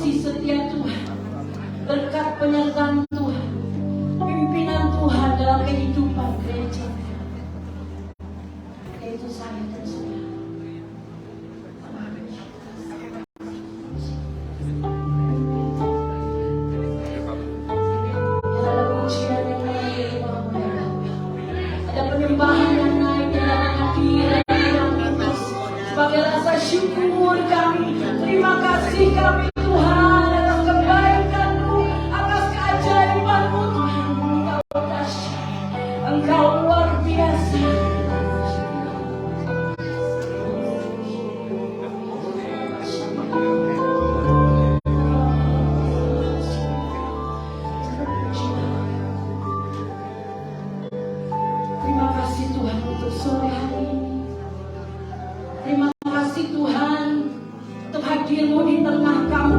kasih setia Tuhan, berkat penyertaan Tuhan, pimpinan Tuhan dalam kehidupan gereja. Itu saya dan saudara. Ada pujian yang naik, ada penyembahan yang naik dalam hadirat yang kudus. Sebagai rasa syukur kami, terima kasih kami Tuhan atas kebaikan-Mu, atas keajaiban-Mu Tuhan. Engkau dahsyat, Engkau luar biasa. Terima kasih Tuhan untuk sore hari ini. Terima kasih Tuhan untuk hadir-Mu di tengah kami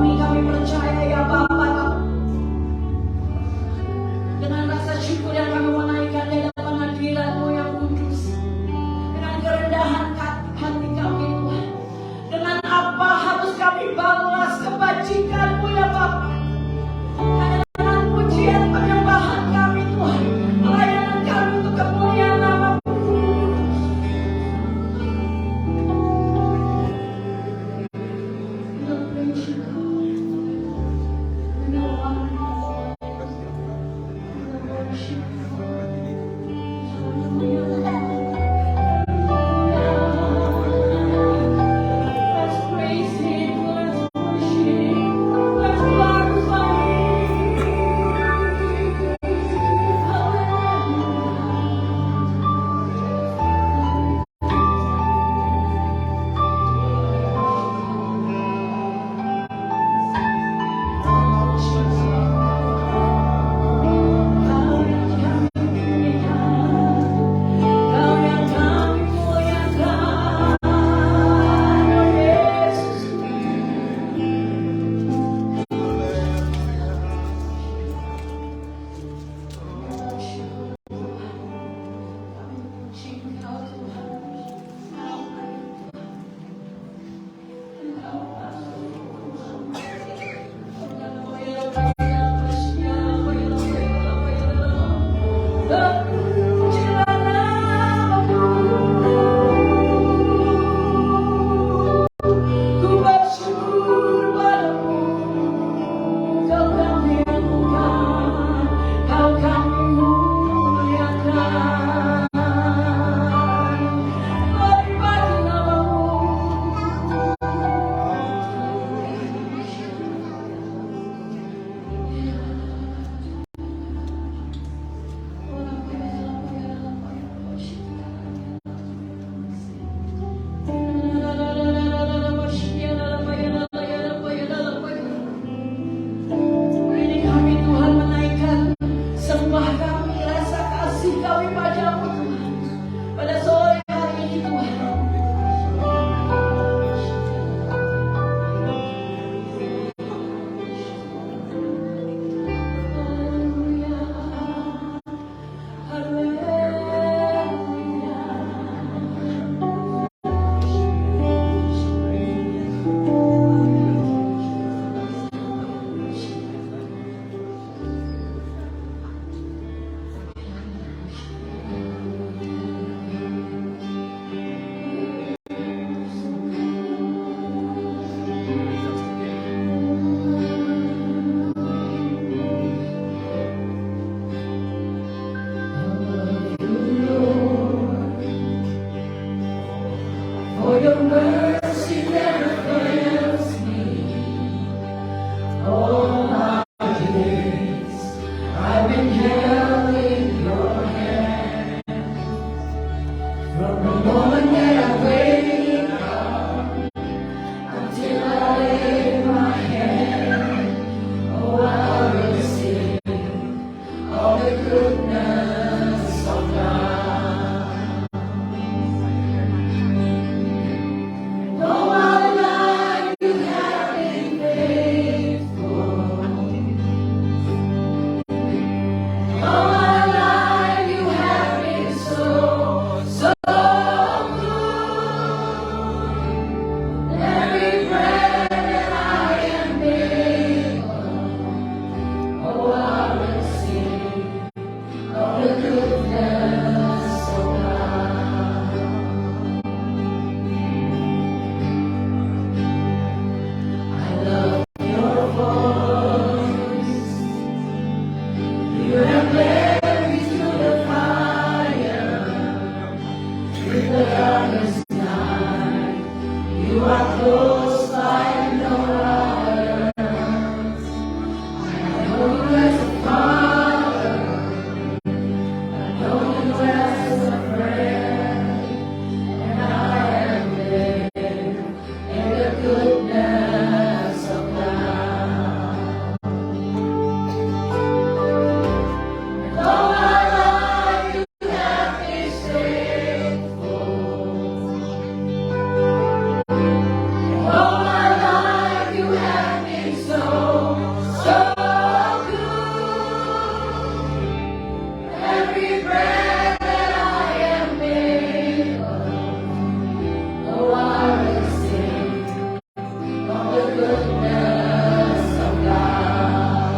been so, so good. Every breath that I am able, oh, I will sing of the goodness of God.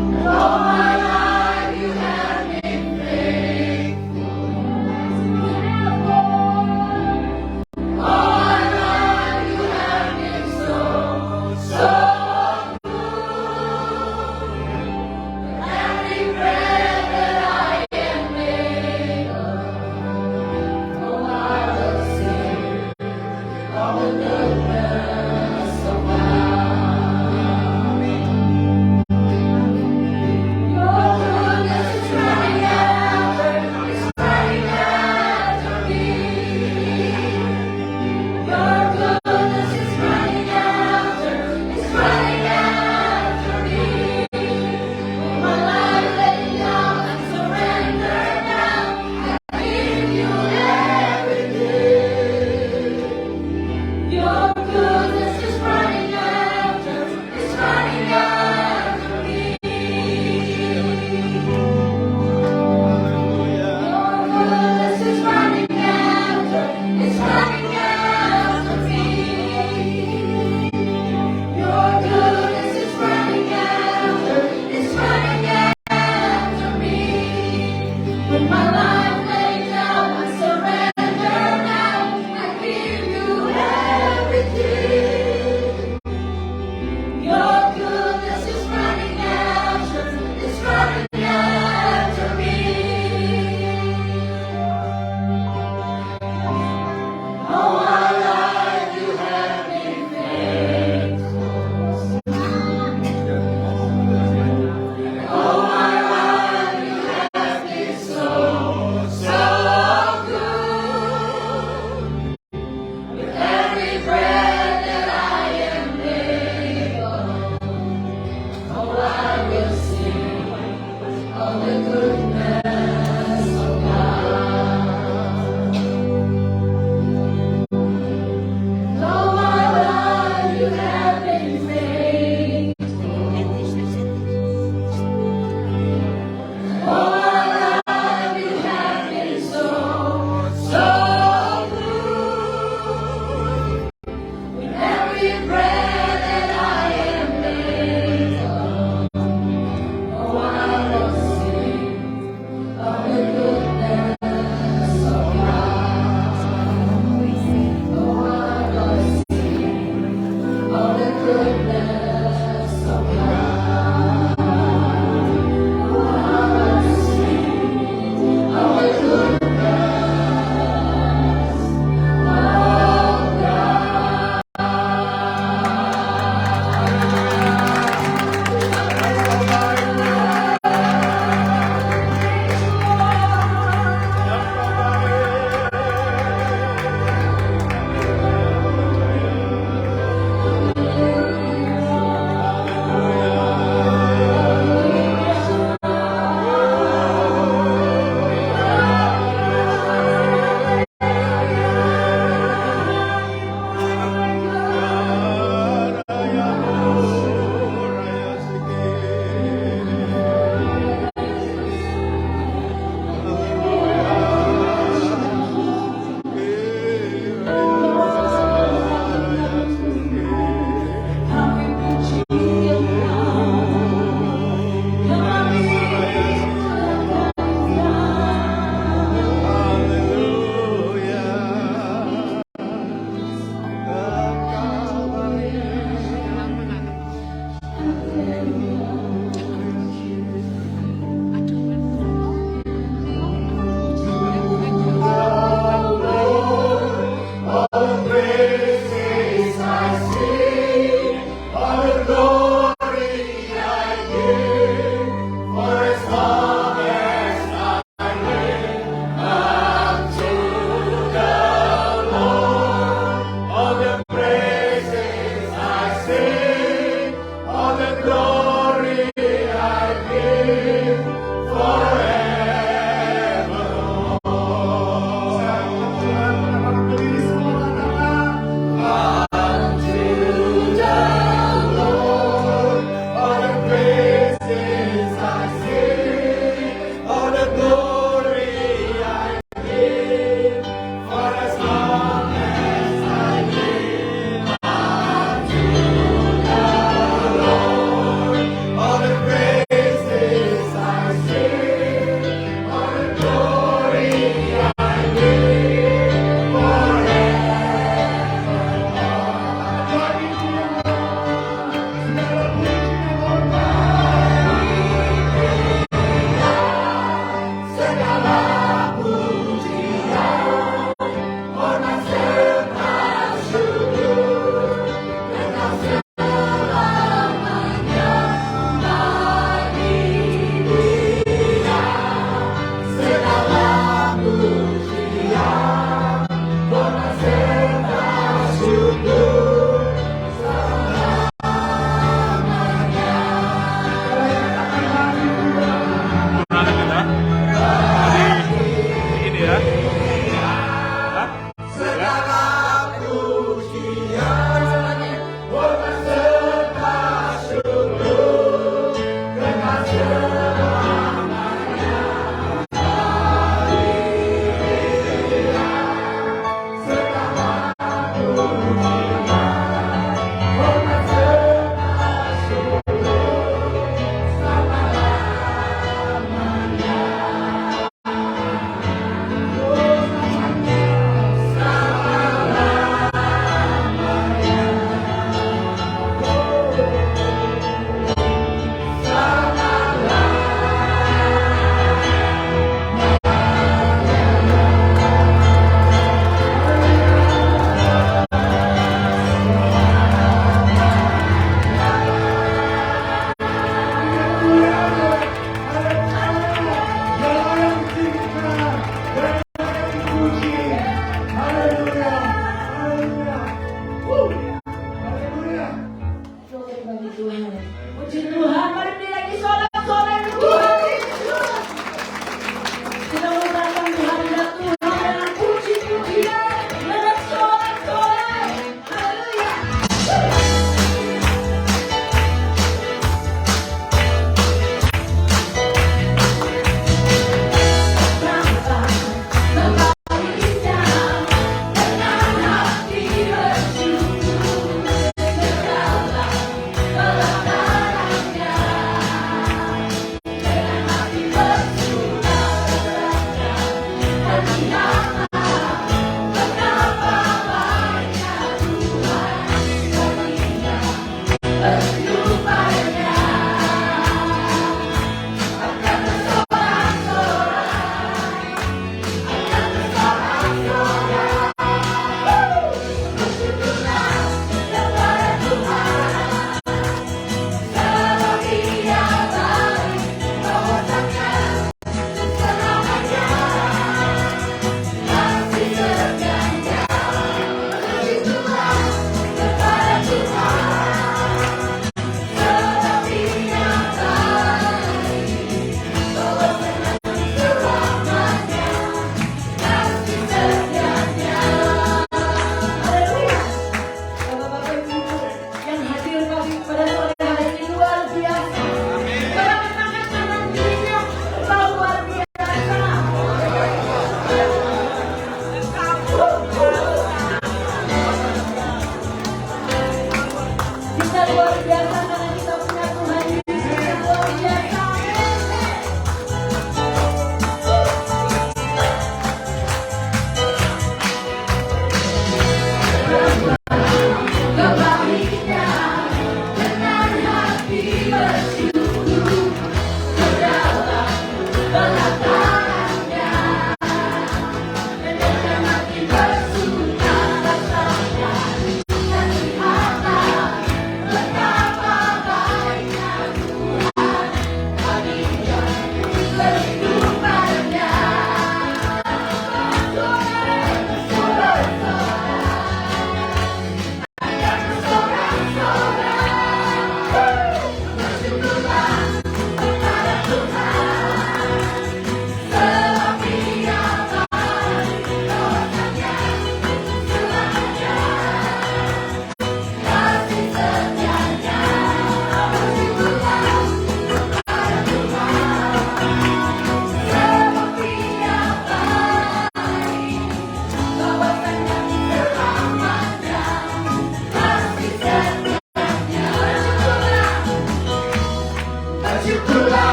And all my life you have been faithful. All my life you have been so, so good. Every breath that I am able, oh, I will sing of the goodness of God. Your goodness is running after me. Your goodness is running after me. My life laid down and surrender now. I give you everything. Your goodness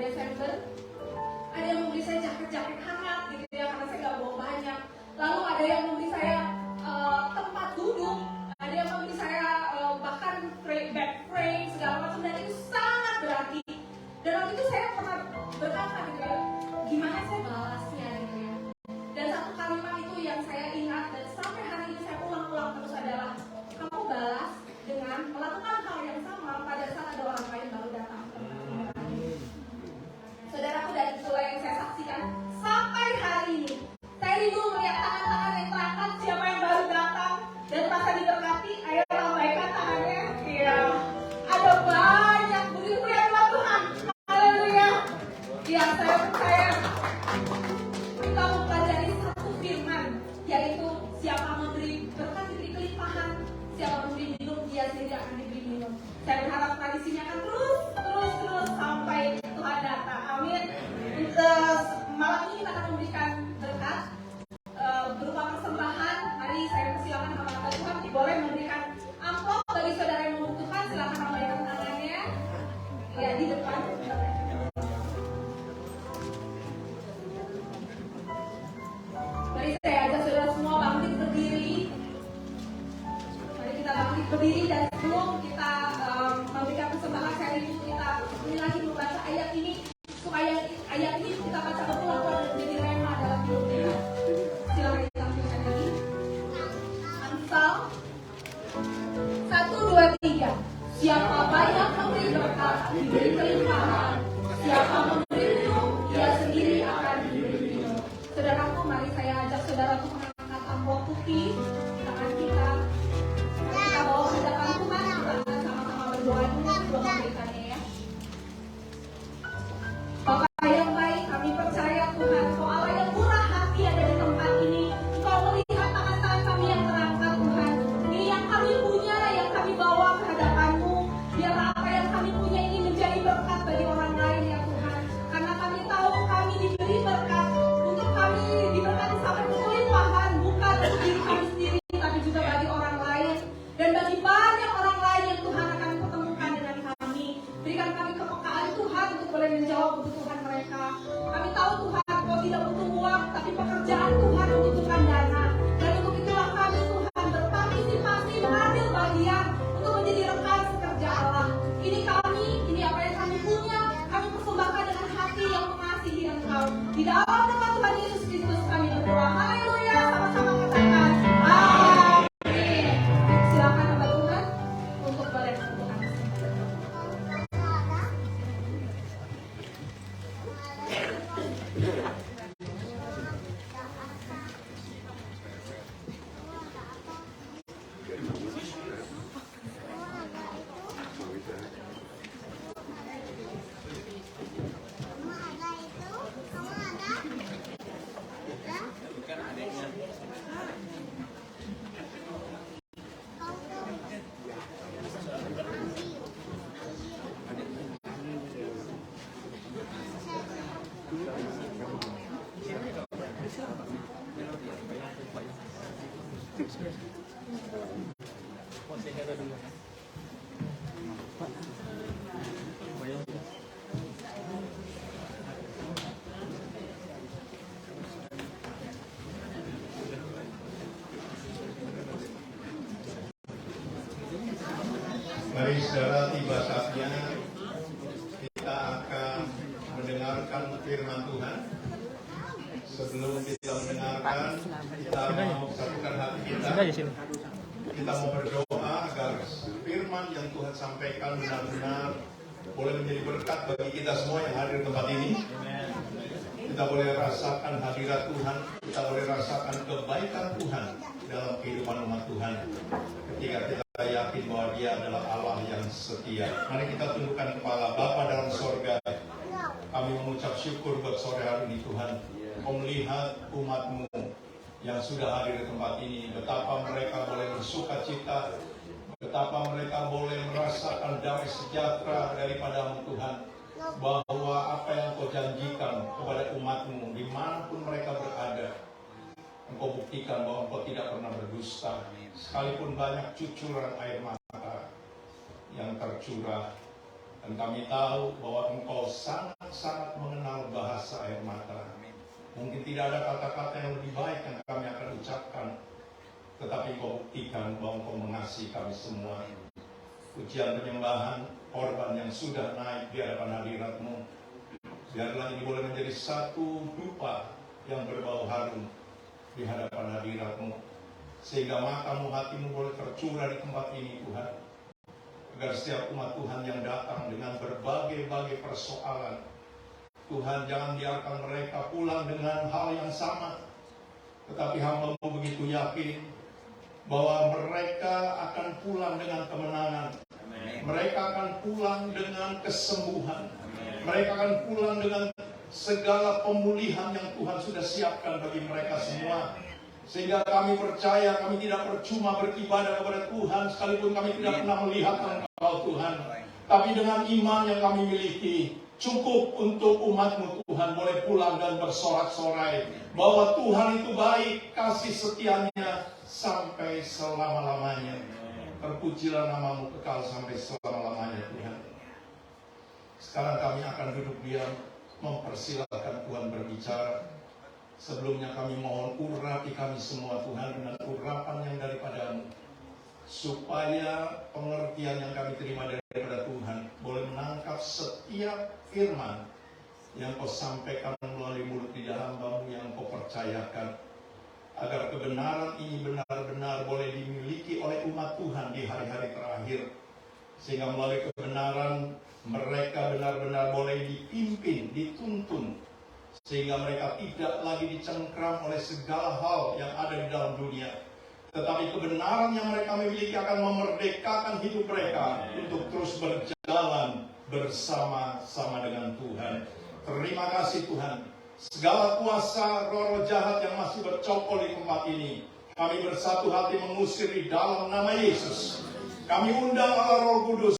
Desember, ada yang membeli saya jaket-jaket hangat gitu ada yang memberi saya tempat duduk, ada yang memberi saya bahkan back frame segala macam, dan itu sangat berarti. Dan waktu itu saya pernah berkata gitu, gimana saya balasnya gitu ya. Dan satu kalimat itu yang saya ingat dan sampai hari ini saya ulang-ulang terus adalah, kamu balas dengan melakukan hal yang sama pada saat ada orang lain baru datang. Saudaraku, dan itulah yang saya saksikan sampai hari ini. Saya rindu melihat tangan-tangan yang terangkat, siapa yang baru datang dan masa diberkati, ayo lambaikan tangannya. Iya, ada banyak puji buat Tuhan. Haleluya. Ya, saya percaya kita mempelajari satu firman, yaitu siapa memberi berkat diberi kelimpahan, siapa memberi minum dia sendiri akan diberi minum. Saya berharap tradisinya akan terus sampai Tuhan datang. Amin. Malam ini kita akan memberikan berkat berupa persembahan. Mari saya persilakan hamba Tuhan boleh memberikan amplop bagi saudara yang membutuhkan. Silakan lambaikan tangannya. Ya, di depan. Mari saya ajak saudara semua bangkit berdiri. Mari kita bangkit berdiri, dan sebelum kita memberikan persembahan, saya rindu kita lagi membaca ayat ini, supaya ayat ini kita baca betul-betul dan menjadi rema dalam hidup kita. Silakan ditampilkan lagi. Amsal 1, 2, 3. Siapa banyak memberi berkat diberi kelimpahan, siapa memberi minum dia sendiri akan diberi minum. Saudaraku, mari saya ajak saudaraku mengangkat amplop putih tangan kita. Kita bawa ke hadapan Tuhan, kita akan sama-sama berdoa dulu sebelum memberikannya ya. Bapa yang baik, kami percaya Tuhan, Kau Allah yang murah hati ada di tempat ini. Kau melihat tangan-tangan kami yang terangkat Tuhan. Ini yang kami punya, yang kami bawa ke hadapan-Mu. Biarlah apa yang kami punya ini menjadi berkat bagi orang lain ya Tuhan. Karena kami tahu kami diberi berkat, untuk kami diberkati sampai berlimpahan, bukan untuk diri kami sendiri, tapi juga bagi orang lain. Dan bagi banyak orang lain yang Tuhan akan pertemukan dengan kami. Berikan kami kepekaan Tuhan untuk boleh menjawab kebutuhan mereka. Kami tahu Tuhan, Kau tidak butuh uang, tapi pekerjaan Tuhan membutuhkan dana. Dan untuk itulah kami Tuhan berpartisipasi, mengambil bagian untuk menjadi rekan sekerja Allah. Ini kami, ini apa yang kami punya, kami persembahkan dengan hati yang mengasihi Engkau. Di dalam nama Tuhan Yesus Kristus kami berdoa. Haleluya, sama-sama katakan amin. Silakan hamba Tuhan untuk boleh membuka. Mari saudara, tiba saatnya kita akan mendengarkan firman Tuhan. Sebelum kita mendengarkan, kita mau satukan hati kita. Kita mau berdoa agar firman yang Tuhan sampaikan benar-benar boleh menjadi berkat bagi kita semua yang hadir di tempat ini. Kita boleh rasakan hadirat Tuhan, kita boleh rasakan kebaikan Tuhan dalam kehidupan umat Tuhan. Ketika kita yakin bahwa Dia adalah Allah yang setia. Mari kita tundukkan kepala. Bapa dalam sorga, kami mengucap syukur buat sore hari ini Tuhan. Kau melihat umat-Mu yang sudah hadir di tempat ini, betapa mereka boleh bersuka cita, betapa mereka boleh merasakan damai sejahtera daripada-Mu Tuhan, bahwa apa yang Kau janjikan kepada umat-Mu dimanapun mereka berada, Engkau buktikan bahwa Engkau tidak pernah berdusta. Sekalipun banyak cucuran air mata yang tercurah, dan kami tahu bahwa Engkau sangat-sangat mengenal bahasa air mata. Mungkin tidak ada kata-kata yang lebih baik yang kami akan ucapkan, tetapi Engkau buktikan bahwa Engkau mengasihi kami semua. Pujian penyembahan korban yang sudah naik di hadapan hadirat-Mu, biarlah ini boleh menjadi satu dupa yang berbau harum di hadapan hadirat-Mu, sehingga matamu, hatimu boleh tercurah di tempat ini Tuhan, agar setiap umat Tuhan yang datang dengan berbagai-bagai persoalan, Tuhan jangan biarkan mereka pulang dengan hal yang sama, tetapi hamba-Mu begitu yakin bahwa mereka akan pulang dengan kemenangan. Mereka akan pulang dengan kesembuhan. Mereka akan pulang dengan segala pemulihan yang Tuhan sudah siapkan bagi mereka semua. Sehingga kami percaya kami tidak percuma beribadah kepada Tuhan sekalipun kami tidak pernah melihat Engkau Tuhan. Tapi dengan iman yang kami miliki, cukup untuk umat-Mu Tuhan boleh pulang dan bersorak-sorai bahwa Tuhan itu baik, kasih setianya sampai selama-lamanya. Terpujilah nama-Mu kekal sampai selama-lamanya Tuhan. Sekarang kami akan duduk diam, mempersilahkan Tuhan berbicara. Sebelumnya kami mohon urapi kami semua Tuhan dengan urapan yang daripada-Mu, supaya pengertian yang kami terima daripada Tuhan boleh menangkap setiap firman yang Kau sampaikan melalui mulut lidah hamba-Mu yang Kau percayakan, agar kebenaran ini benar-benar boleh dimiliki oleh umat Tuhan di hari-hari terakhir, sehingga melalui kebenaran mereka benar-benar boleh dipimpin, dituntun, sehingga mereka tidak lagi dicengkram oleh segala hal yang ada di dalam dunia, tetapi kebenaran yang mereka miliki akan memerdekakan hidup mereka untuk terus berjalan bersama-sama dengan Tuhan. Terima kasih Tuhan. Segala kuasa roh-roh jahat yang masih bercokol di tempat ini, kami bersatu hati mengusir di dalam nama Yesus. Kami undang Allah Roh Kudus.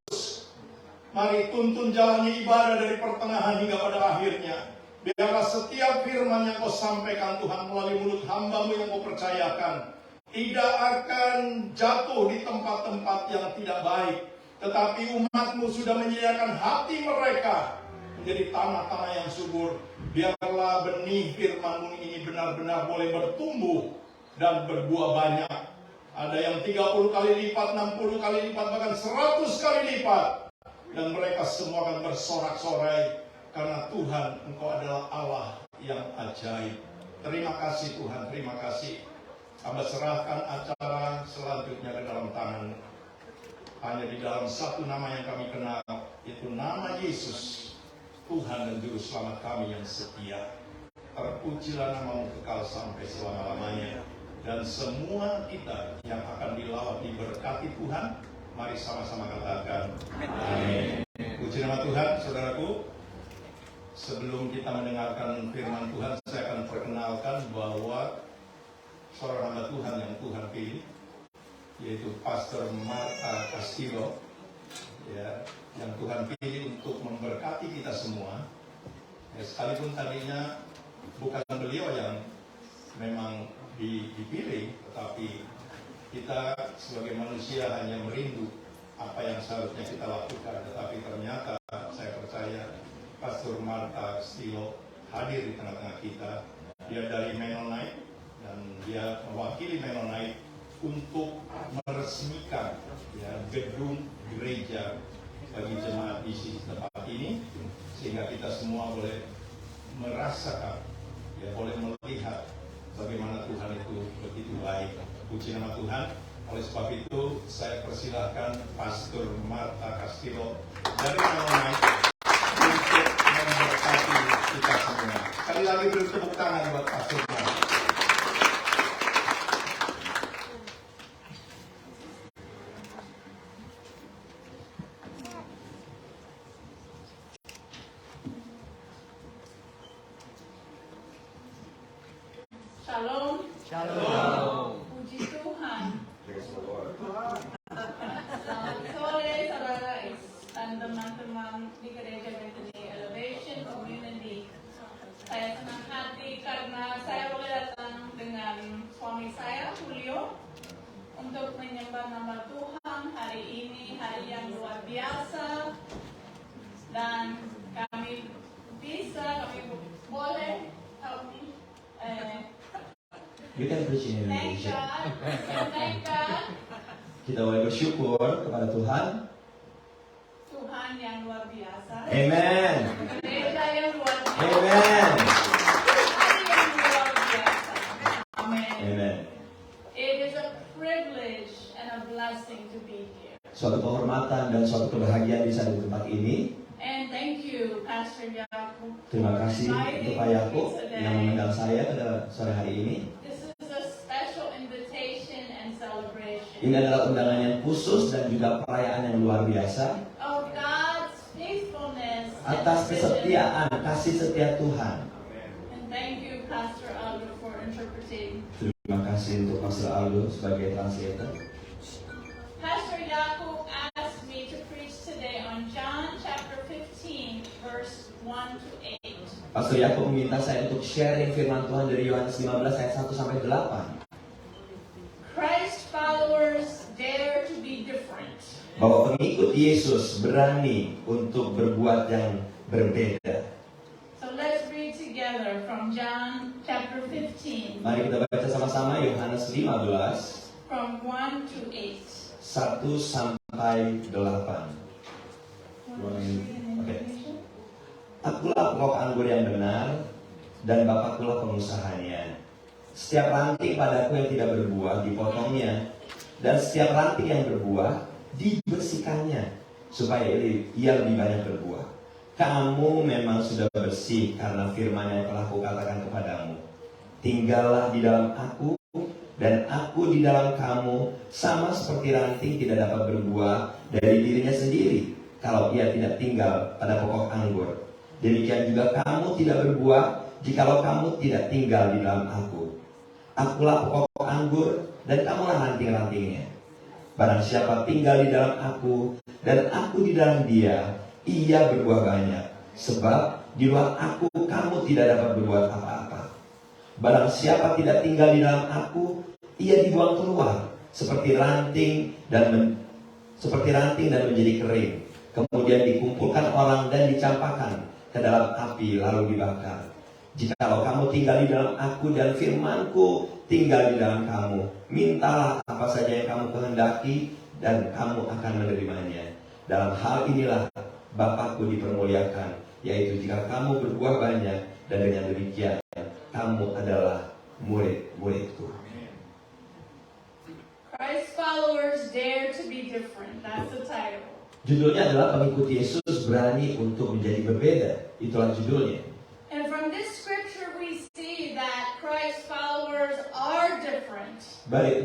Mari tuntun jalannya ibadah dari pertengahan hingga pada akhirnya. Biarlah setiap firman yang Kau sampaikan Tuhan melalui mulut hamba-Mu yang Kau percayakan tidak akan jatuh di tempat-tempat yang tidak baik, tetapi umat-Mu sudah menyediakan hati mereka menjadi tanah-tanah yang subur. Biarlah benih firman-Mu ini benar-benar boleh bertumbuh dan berbuah banyak. Ada yang 30 kali lipat, 60 kali lipat, bahkan 100 kali lipat. Dan mereka semua akan bersorak-sorai karena Tuhan, Engkau adalah Allah yang ajaib. Terima kasih Tuhan, terima kasih. Hamba serahkan acara selanjutnya ke dalam tangan-Mu. Hanya di dalam satu nama yang kami kenal, yaitu nama Yesus, Tuhan dan Juru Selamat kami yang setia. Terpujilah nama-Mu kekal sampai selama-lamanya. Dan semua kita yang akan dilawat diberkati Tuhan, mari sama-sama katakan amin. Puji nama Tuhan, saudaraku. Sebelum kita mendengarkan firman Tuhan, saya akan perkenalkan bahwa seorang hamba Tuhan yang Tuhan pilih, yaitu Pastor Marta Castillo, ya, yang Tuhan pilih untuk memberkati kita semua. Ya, sekalipun tadinya bukan beliau yang memang dipilih, tetapi kita sebagai manusia hanya merindu apa yang seharusnya kita lakukan. Tetapi ternyata saya percaya Pastor Marta Castillo hadir di tengah-tengah kita. Dia dari Mennonite dan dia mewakili Mennonite untuk meresmikan ya, gedung gereja bagi jemaat di tempat ini, sehingga kita semua boleh merasakan, ya, boleh melihat bagaimana Tuhan itu begitu baik. Puji nama Tuhan. Oleh sebab itu saya persilahkan Pastor Marta Castillo dari Mennonite untuk memberkati kita semua. Sekali lagi beri tepuk tangan buat Pastor Marta. Shalom. Shalom. Puji Tuhan. Selamat sore saudara dan teman-teman di Gereja Bethany Elevation Community. Saya senang hati karena saya boleh datang dengan suami saya, Julio, untuk menyembah nama Tuhan hari ini, hari yang luar biasa. Dan kami boleh help me. You can preach in Thank Indonesia. God. Thank God. Kita boleh bersyukur kepada Tuhan. Tuhan yang luar biasa. Amen. Gereja yang luar biasa. Amen. Tuhan yang luar biasa. Amen. Amen. It is a privilege and a blessing to be here. Suatu kehormatan dan suatu kebahagiaan bisa di tempat ini. And thank you, Pastor Yakub. Terima kasih untuk Pak Yakub yang mengundang saya pada sore hari ini. This is a special invitation and celebration Ini adalah undangan yang khusus dan juga perayaan yang luar biasa of God's faithfulness and atas provision. kesetiaan, kasih setia Tuhan. And thank you, Pastor Aldo, for interpreting. Terima kasih untuk Pastor Aldo sebagai translator. Pastor Yakub asked me to preach today on John chapter 15, verse 1 to 8. Pastor Yakub meminta saya untuk sharing firman Tuhan dari Yohanes 15 ayat 1 sampai 8. Christ followers dare to be different. Bahwa pengikut Yesus berani untuk berbuat yang berbeda. So let's read together from John chapter 15, Mari kita baca sama-sama Yohanes 15 from 1 to 8. 1 sampai 8. Oke. Akulah pokok anggur yang benar dan Bapakkulah pengusahanya. Setiap ranting padaku yang tidak berbuah dipotongnya, dan setiap ranting yang berbuah dibersihkannya, supaya ia lebih banyak berbuah. Kamu memang sudah bersih karena firman yang telah kukatakan kepadamu. Tinggallah di dalam aku dan aku di dalam kamu, sama seperti ranting tidak dapat berbuah dari dirinya sendiri kalau ia tidak tinggal pada pokok anggur. Demikian juga kamu tidak berbuah jikalau kamu tidak tinggal di dalam aku. Akulah pokok anggur dan kamulah ranting-rantingnya. Barang siapa tinggal di dalam aku dan aku di dalam dia, ia berbuah banyak. Sebab di luar aku kamu tidak dapat berbuat apa-apa. Barang siapa tidak tinggal di dalam aku, ia dibuang keluar seperti ranting dan menjadi kering. Kemudian dikumpulkan orang dan dicampakkan ke dalam api lalu dibakar. Jikalau kamu tinggal di dalam aku dan firmanku tinggal di dalam kamu, mintalah apa saja yang kamu kehendaki dan kamu akan menerimanya. Dalam hal inilah Bapakku dipermuliakan, yaitu jika kamu berbuah banyak, dan dengan demikian kamu adalah murid-muridku. Christ followers dare to be different. That's the title. Judulnya adalah pengikut Yesus berani untuk menjadi berbeda. Itulah judulnya. And from this scripture we see that Christ followers are different. Dari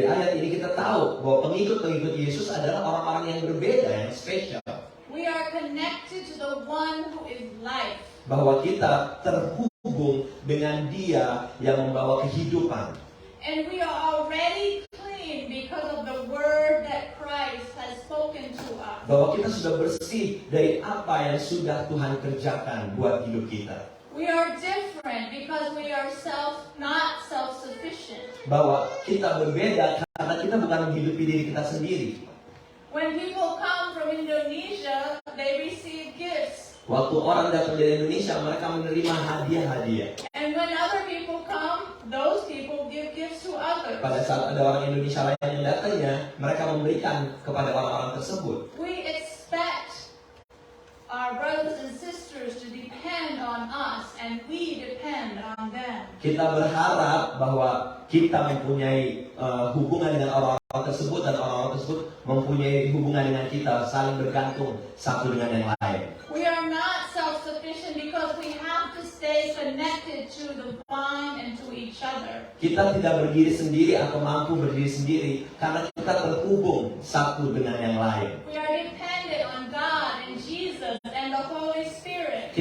ayat ini kita tahu bahwa pengikut-pengikut Yesus adalah orang-orang yang berbeda, yang spesial. We are connected to the one who is life. Bahwa kita terhubung dengan Dia yang membawa kehidupan. And we are already clean because of the word that Christ has spoken to us. Bahwa kita sudah bersih dari apa yang sudah Tuhan kerjakan buat hidup kita. We are different because we are not self-sufficient. Bahwa kita berbeda karena kita bukan menghidupi diri kita sendiri. When people come from Indonesia, they receive gifts. Waktu orang datang dari Indonesia, mereka menerima hadiah-hadiah. And when other people come, those people give gifts to others. Pada saat ada orang Indonesia lain yang datangnya, mereka memberikan kepada orang-orang tersebut. We expect our brothers and sisters to depend on us, and we depend on them. Kita berharap bahwa kita mempunyai hubungan dengan orang-orang tersebut, dan orang-orang tersebut mempunyai hubungan dengan kita, saling bergantung satu dengan yang lain. We are not self-sufficient because we have to stay connected to the vine and to each other. Kita tidak berdiri sendiri atau mampu berdiri sendiri karena kita terhubung satu dengan yang lain. We are dependent on God and Jesus and the Holy Spirit.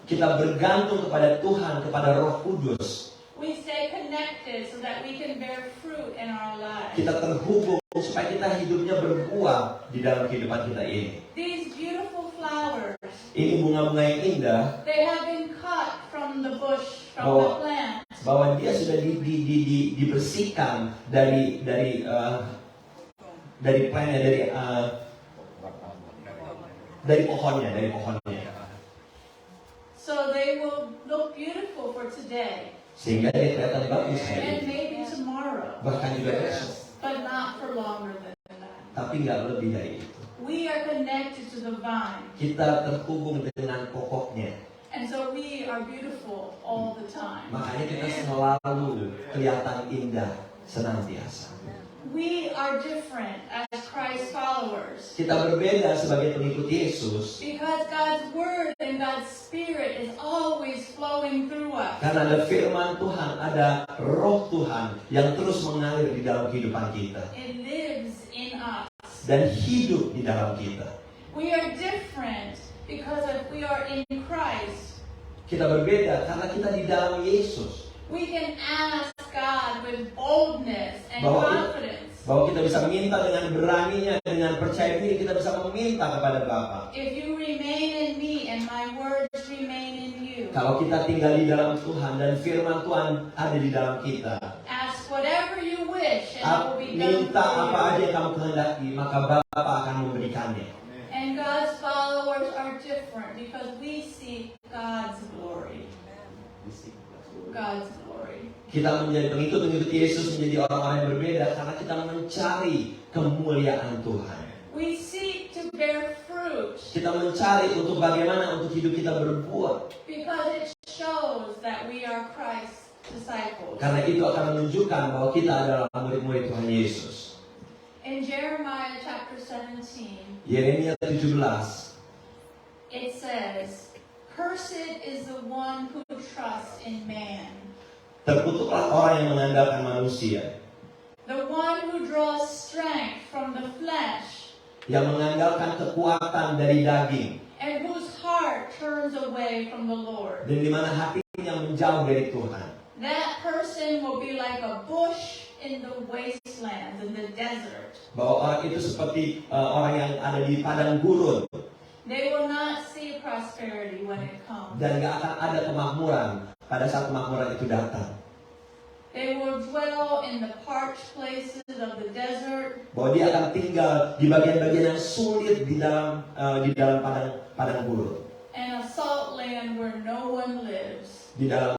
Kita bergantung kepada Tuhan, kepada Roh Kudus. We stay connected so that we can bear fruit in our lives. Kita terhubung supaya kita hidupnya berbuah di dalam kehidupan kita ini. These beautiful flowers, Ini bunga-bunga yang indah, they have been cut from the bush, from the plant. bahwa dia sudah dibersihkan dari plannya, dari pohonnya. So they will look beautiful for today. Sehingga dia kelihatan bagus hari and ini. maybe tomorrow, Bahkan juga besok. but not for longer than that. Tapi nggak lebih dari itu. We are connected to the vine, Kita terhubung dengan pokoknya. and so we are beautiful all the time. Makanya kita selalu kelihatan indah senantiasa. We are different as Christ followers Kita berbeda sebagai pengikut Yesus because God's word and God's spirit is always flowing through us. karena ada firman Tuhan, ada roh Tuhan yang terus mengalir di dalam kehidupan kita It lives in us. dan hidup di dalam kita. We are different because if we are in Christ, Kita berbeda karena kita di dalam Yesus. we can ask God with boldness and Bahwa- confidence. Bahwa kita bisa minta dengan beraninya, dengan percaya diri, kita bisa meminta kepada Bapa. If you remain in me and my words remain in you, Kalau kita tinggal di dalam Tuhan dan firman Tuhan ada di dalam kita, ask whatever you wish and it will be done minta apa for aja you. yang kamu kehendaki, maka Bapa akan memberikannya. And God's followers are different because we seek God's glory. God's glory. Kita menjadi pengikut-pengikut Yesus, menjadi orang-orang yang berbeda karena kita mencari kemuliaan Tuhan. We seek to bear fruit Kita mencari untuk bagaimana untuk hidup kita berbuah. because it shows that we are Christ's disciples. Karena itu akan menunjukkan bahwa kita adalah murid-murid Tuhan Yesus. In Jeremiah chapter 17, Yeremia 17 it says, "Cursed is the one who trusts in man, terkutuklah orang yang mengandalkan manusia, the one who draws strength from the flesh, yang mengandalkan kekuatan dari daging, and whose heart turns away from the Lord. dan di mana hatinya menjauh dari Tuhan. That person will be like a bush in the wastelands, in the desert. Bahwa orang itu seperti orang yang ada di padang gurun They will not see prosperity when it comes. dan gak akan ada kemakmuran pada saat kemakmuran itu datang. They will dwell in the parched places of the desert, Bahwa dia akan tinggal di bagian-bagian yang sulit di dalam padang gurun, and a salt land where no one lives. di dalam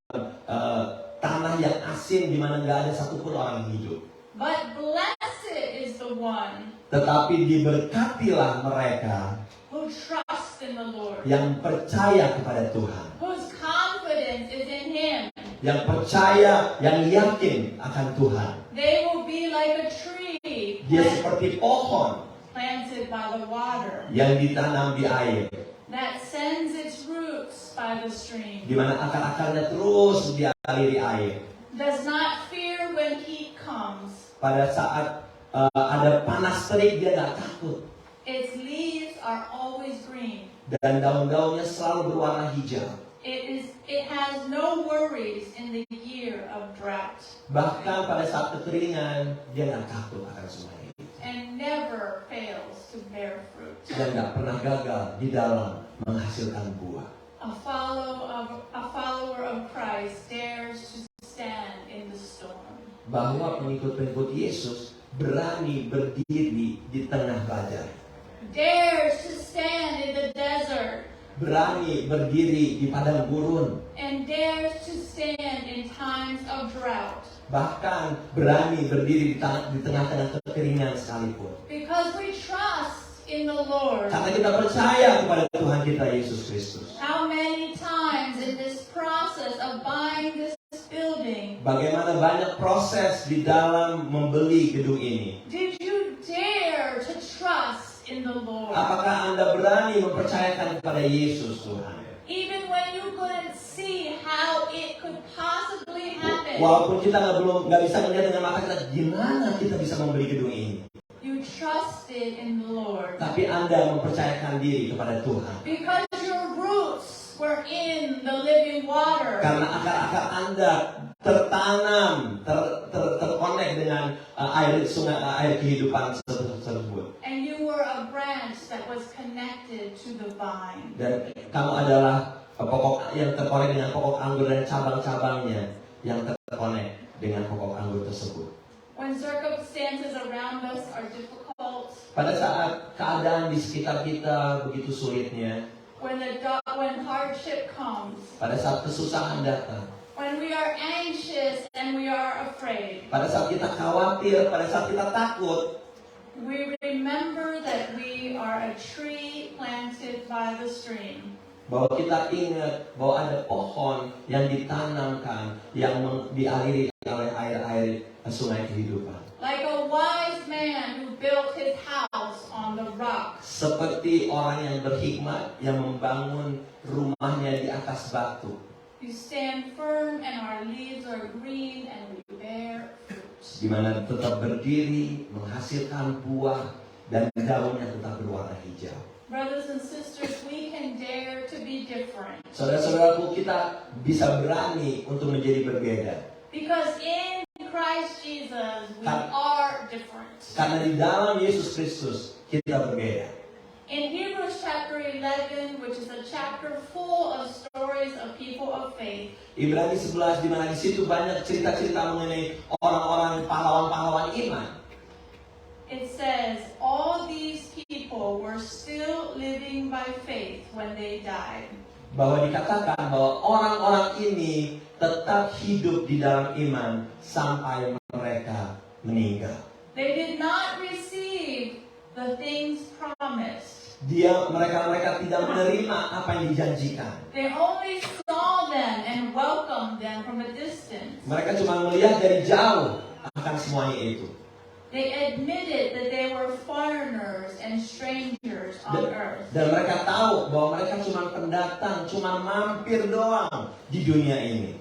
tanah yang asin di mana nggak ada satupun orang yang hidup. But blessed is the one Tetapi diberkatilah mereka who trusts in the Lord, yang percaya kepada Tuhan, whose confidence is in Him. yang percaya, yang yakin akan Tuhan. They will be like a tree Dia seperti pohon planted by the water yang ditanam di air, that sends its roots by the stream, di mana akar-akarnya terus dialiri air. does not fear when heat comes. Pada saat ada panas terik dia nggak takut, Its leaves are always green. dan daun-daunnya selalu berwarna hijau. It has no worries in the year of drought, Bahkan pada saat kekeringan dia nggak takut akan semua ini, and never fails to bear fruit. dan nggak pernah gagal di dalam menghasilkan buah. A follower of Christ dares to stand in the storm. Bahwa pengikut-pengikut Yesus berani berdiri di tengah badai, Dares to stand in the desert, berani berdiri di padang gurun, and dares to stand in times of drought. bahkan berani berdiri di tengah-tengah kekeringan sekalipun. Because we trust in the Lord. Karena kita percaya kepada Tuhan kita Yesus Kristus. How many times in this process of buying this building Bagaimana banyak proses di dalam membeli gedung ini. did you dare to trust in the Lord? Apakah Anda berani mempercayakan kepada Yesus Tuhan? Even when you couldn't see how it could possibly happen, Walaupun kita nggak bisa melihat dengan mata kita gimana kita bisa membeli gedung ini. you trusted in the Lord. Tapi Anda mempercayakan diri kepada Tuhan. Because your roots were in the living water. Karena akar-akar Anda tertanam, terkonek dengan air sungai, air kehidupan tersebut. And you were a branch that was connected to the vine. Dan kamu adalah pokok yang terkonek dengan pokok anggur dan cabang-cabangnya yang terkonek dengan pokok anggur tersebut. When circumstances around us are difficult, Pada saat keadaan di sekitar kita begitu sulitnya, when hardship comes, pada saat kesusahan datang, When we are anxious and we are afraid, pada saat kita khawatir, pada saat kita takut, we remember that we are a tree planted by the stream. bahwa kita ingat bahwa ada pohon yang ditanamkan, yang dialiri oleh air-air sungai kehidupan. Like a wise man who built his house on the rock. Seperti orang yang berhikmat yang membangun rumahnya di atas batu. We stand firm and our leaves are green and we bear fruit. Di mana tetap berdiri, menghasilkan buah, dan daunnya tetap berwarna hijau. Brothers and sisters, we can dare to be different. Saudara-saudaraku, kita bisa berani untuk menjadi berbeda. Because in Christ Jesus, we are different. Karena di dalam Yesus Kristus, kita berbeda. In Hebrews chapter 11, which is a chapter full of stories of people of faith, Ibrani 11, di mana di situ banyak cerita-cerita mengenai orang-orang pahlawan-pahlawan iman. it says, all these people were still living by faith when they died. Bahwa dikatakan bahwa orang-orang ini tetap hidup di dalam iman sampai mereka meninggal. They did not receive the things promised. Mereka tidak menerima apa yang dijanjikan. They only saw them and welcomed them from a distance. Mereka cuma melihat dari jauh akan semuanya itu. They admitted that they were foreigners and strangers on earth. Dan mereka tahu bahwa mereka cuma pendatang, cuma mampir doang di dunia ini.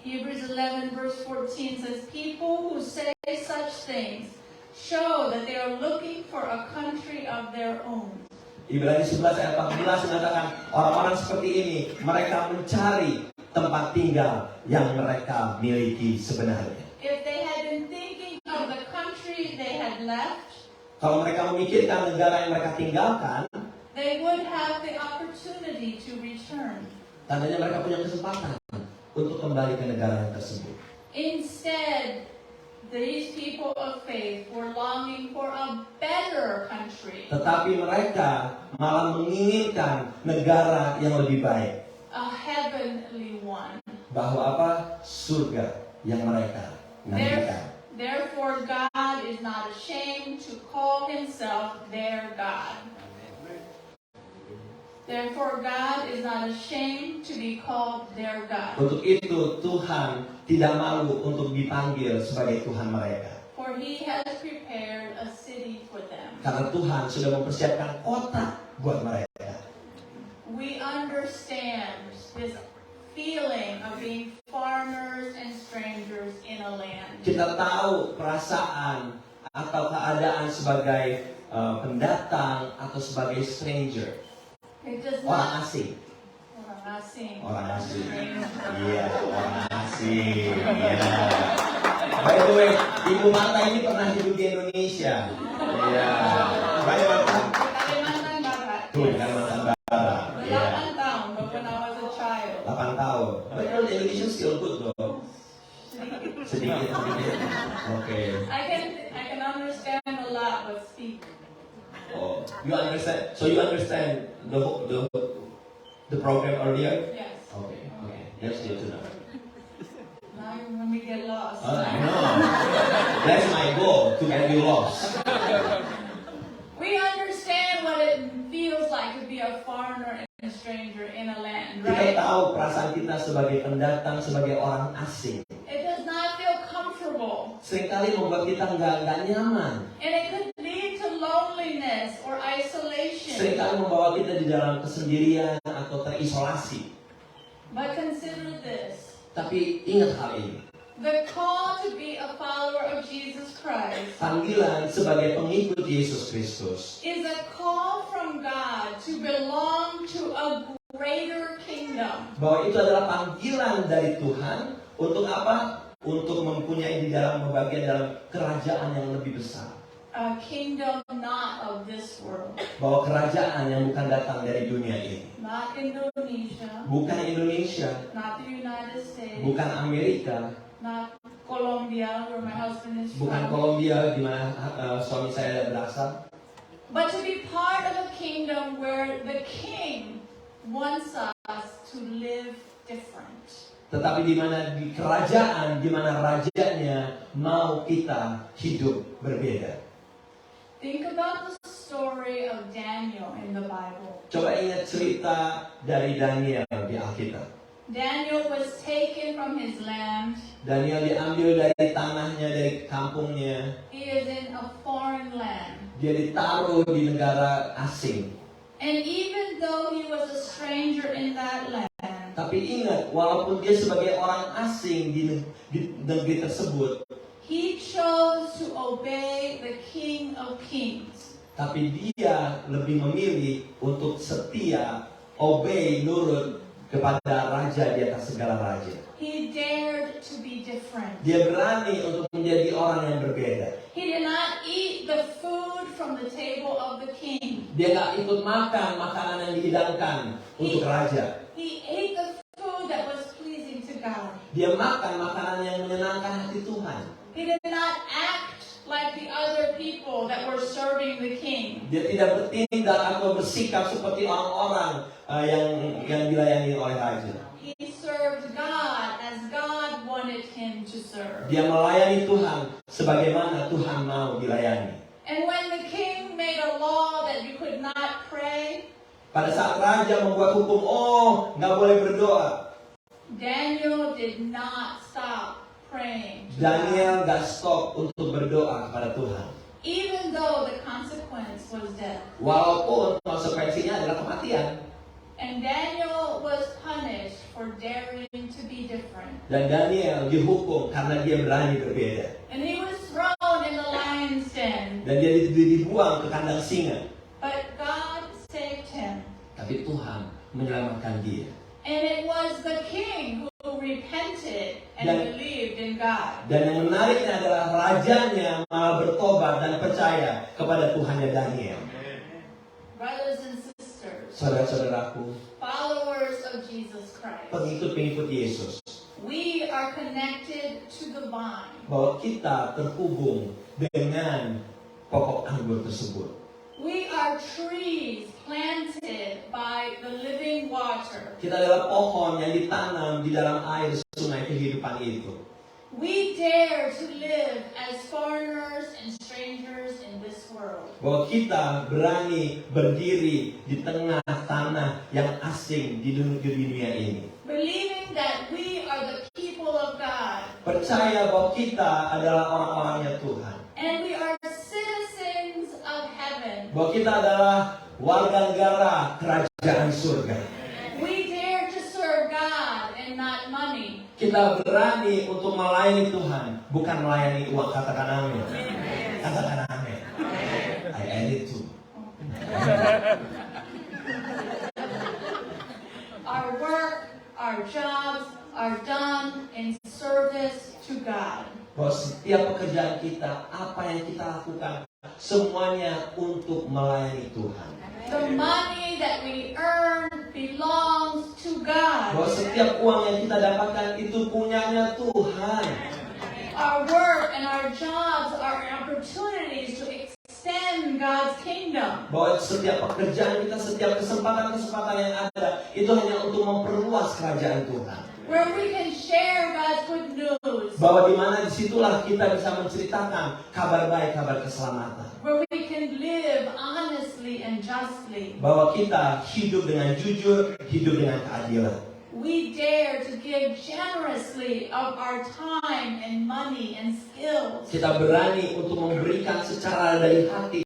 Hebrews 11 verse 14 says, people who say such things show that they are looking for a country of their own. Ibrani 11 ayat 14 mengatakan orang-orang seperti ini mereka mencari tempat tinggal yang mereka miliki sebenarnya. If they had been thinking of the country they had left, Kalau mereka memikirkan negara yang mereka tinggalkan, they would have the opportunity to return. tandanya mereka punya kesempatan untuk kembali ke negara yang tersebut. Instead, these people of faith were longing for a better country, Tetapi mereka malah menginginkan negara yang lebih baik. a heavenly one. Bahwa apa? Surga yang mereka nantikan. Therefore, God is not ashamed to call himself their God. Therefore, God is not ashamed to be called their God. Untuk itu Tuhan tidak malu untuk dipanggil sebagai Tuhan mereka. For he has prepared a city for them. Karena Tuhan sudah mempersiapkan kota buat mereka. We understand this feeling of being foreigners and strangers in a land. Kita tahu perasaan atau keadaan sebagai pendatang atau sebagai stranger. It does Orang not. asing. Orang asing. Orang asing. Stranger. Iya, orang asing. Iya. By the way, Ibu Marta ini pernah hidup di Indonesia. Iya. Baik, Marta. Kalimantan Barat. Tuh, Kalimantan Barat. Iya. 8 tahun, but when I was a child. 8 tahun. But Indonesia still good though. Sedikit. Oke. I can understand a lot, but speak. Oh, you understand? So you understand the program earlier? Yes. Okay. That's good to know. Now when we get lost. I know. That's my goal, to get you lost. We understand what it feels like to be a foreigner and a stranger in a land, Kita right? tahu perasaan kita sebagai pendatang, sebagai orang asing. It does not feel comfortable. Seringkali membuat kita nggak nyaman. And it could lead to loneliness or isolation. Seringkali membawa kita di dalam kesendirian atau terisolasi. But consider this. Tapi ingat hal ini. The call to be a follower of Jesus Christ Panggilan sebagai pengikut Yesus Kristus is a call from God to belong to a greater kingdom. bahwa itu adalah panggilan dari Tuhan untuk apa? Untuk mempunyai di dalam bagian dalam kerajaan yang lebih besar. A kingdom not of this world. Bahwa kerajaan yang bukan datang dari dunia ini. Not Indonesia. Bukan Indonesia, Not the United States. bukan Amerika, Not Colombia, where my husband is bukan from. Kolombia di mana suami saya berasal. But to be part of a kingdom where the king wants us to live different. tetapi di mana di kerajaan, di mana rajanya mau kita hidup berbeda. Think about the story of Daniel in the Bible. Coba ingat cerita dari Daniel di Alkitab. Daniel was taken from his land. Daniel diambil dari tanahnya, dari kampungnya. He is in a foreign land. Dia ditaruh di negara asing. And even though he was a stranger in that land, Tapi ingat, walaupun dia sebagai orang asing di negeri tersebut, he chose to obey the King of Kings. tapi dia lebih memilih untuk setia, obey, nurut kepada raja di atas segala raja. He dared to be different. Dia berani untuk menjadi orang yang berbeda. He did not eat the food from the table of the king. Dia gak ikut makan makanan yang dihidangkan untuk raja. He ate the food that was pleasing to God. Dia makan makanan yang menyenangkan hati Tuhan. He did not act like the other people that were serving the king. Dia tidak bertindak atau bersikap seperti orang-orang yang dilayani oleh raja. He served God as God wanted him to serve. Dia melayani Tuhan sebagaimana Tuhan mau dilayani. And when the king made a law that you could not pray, Pada saat raja membuat hukum, nggak boleh berdoa. Daniel did not stop praying to God. Daniel nggak stop untuk berdoa kepada Tuhan. Even though the consequence was death. Walaupun konsekuensinya adalah kematian. And Daniel was punished for daring to be different. Dan Daniel dihukum karena dia berani berbeda. And he was thrown in the lion's den. Dan dia dibuang ke kandang singa. But God saved him. Tapi Tuhan menyelamatkan dia. And it was the king who repented and Dan- believed in God. Dan yang menariknya adalah rajanya malah bertobat dan percaya kepada Tuhannya Daniel. Brothers and sisters, Saudara-saudaraku, followers of Jesus Christ, pengikut-pengikut Yesus, we are connected to the vine. bahwa kita terhubung dengan pokok anggur tersebut. We are trees planted by the living water. Kita adalah pohon yang ditanam di dalam air sungai kehidupan itu. We dare to live as foreigners and strangers in this world. Bahwa kita berani berdiri di tengah tanah yang asing di dunia ini. Believing that we are the people of God. Percaya bahwa kita adalah orang-orangnya Tuhan. And we are citizens of heaven. Bahwa kita adalah warga negara kerajaan surga. We dare to serve God and not money. Kita berani untuk melayani Tuhan, bukan melayani uang. Katakan amin. Katakan amin. I added to. Our work, our jobs are done in service to God. Bahwa setiap pekerjaan kita, apa yang kita lakukan, semuanya untuk melayani Tuhan. The money that we earn belongs to God. Bahwa setiap uang yang kita dapatkan itu punyanya Tuhan. Our work and our jobs are opportunities to extend God's kingdom. Bahwa setiap pekerjaan kita, setiap kesempatan-kesempatan yang ada, itu hanya untuk memperluas kerajaan Tuhan. Where we can share God's good news. Bahwa di mana disitulah kita bisa menceritakan kabar baik, kabar keselamatan. Where we can live honestly and justly. Bahwa kita hidup dengan jujur, hidup dengan keadilan. We dare to give generously of our time and money and skills. Kita berani untuk memberikan secara dari hati,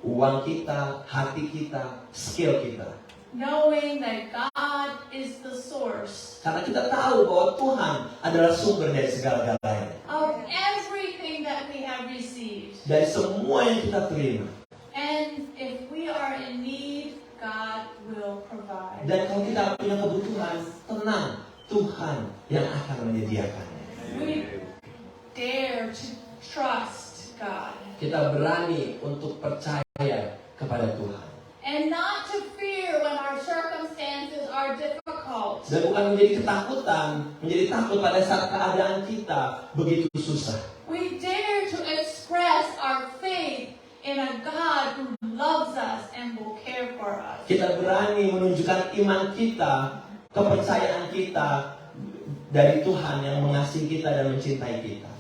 uang kita, hati kita, skill kita. Knowing that God is the source Karena kita tahu bahwa Tuhan adalah sumber dari segala-galanya. of everything that we have received. Dari semua yang kita terima. And if we are in need, God will provide. Dan kalau kita punya kebutuhan, tenang, Tuhan yang akan menyediakannya. We dare to trust God. Kita berani untuk percaya kepada Tuhan. And not to fear when our circumstances are difficult. Dan bukan menjadi ketakutan, menjadi takut pada saat keadaan kita begitu susah. We dare to express our faith in a God who loves us and will care for us. Kita berani menunjukkan iman kita, kepercayaan kita dari Tuhan yang mengasihi kita dan mencintai kita.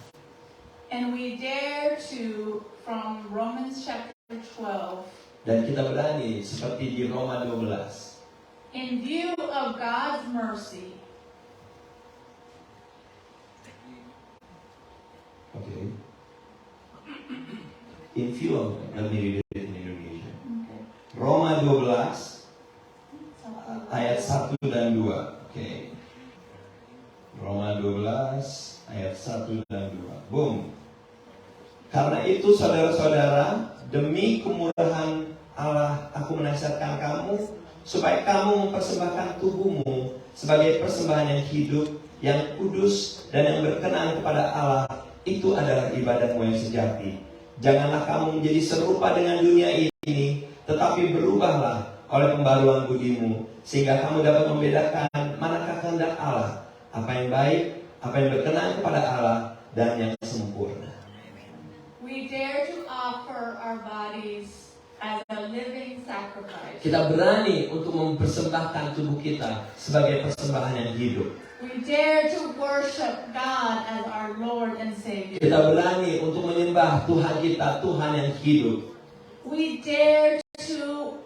And we dare to, from Romans chapter 12, Dan kita berani seperti di Roma 12. in view of God's mercy, Oke. In view of, let me read it in Indonesia. Roma 12 ayat 1 dan 2. Oke. Roma 12 ayat 1 dan 2. Boom. Karena itu saudara-saudara, demi kemurahan Allah aku menasihatkan kamu supaya kamu mempersembahkan tubuhmu sebagai persembahan yang hidup, yang kudus dan yang berkenan kepada Allah. Itu adalah ibadahmu yang sejati. Janganlah kamu menjadi serupa dengan dunia ini, tetapi berubahlah oleh pembaruan budimu, sehingga kamu dapat membedakan manakah kehendak Allah, apa yang baik, apa yang berkenan kepada Allah, dan yang sempurna. we dare to offer our bodies as a living sacrifice. Kita berani untuk mempersembahkan tubuh kita sebagai persembahan yang hidup. We dare to worship God as our Lord and Savior. Kita berani untuk menyembah Tuhan kita, Tuhan yang hidup. We dare to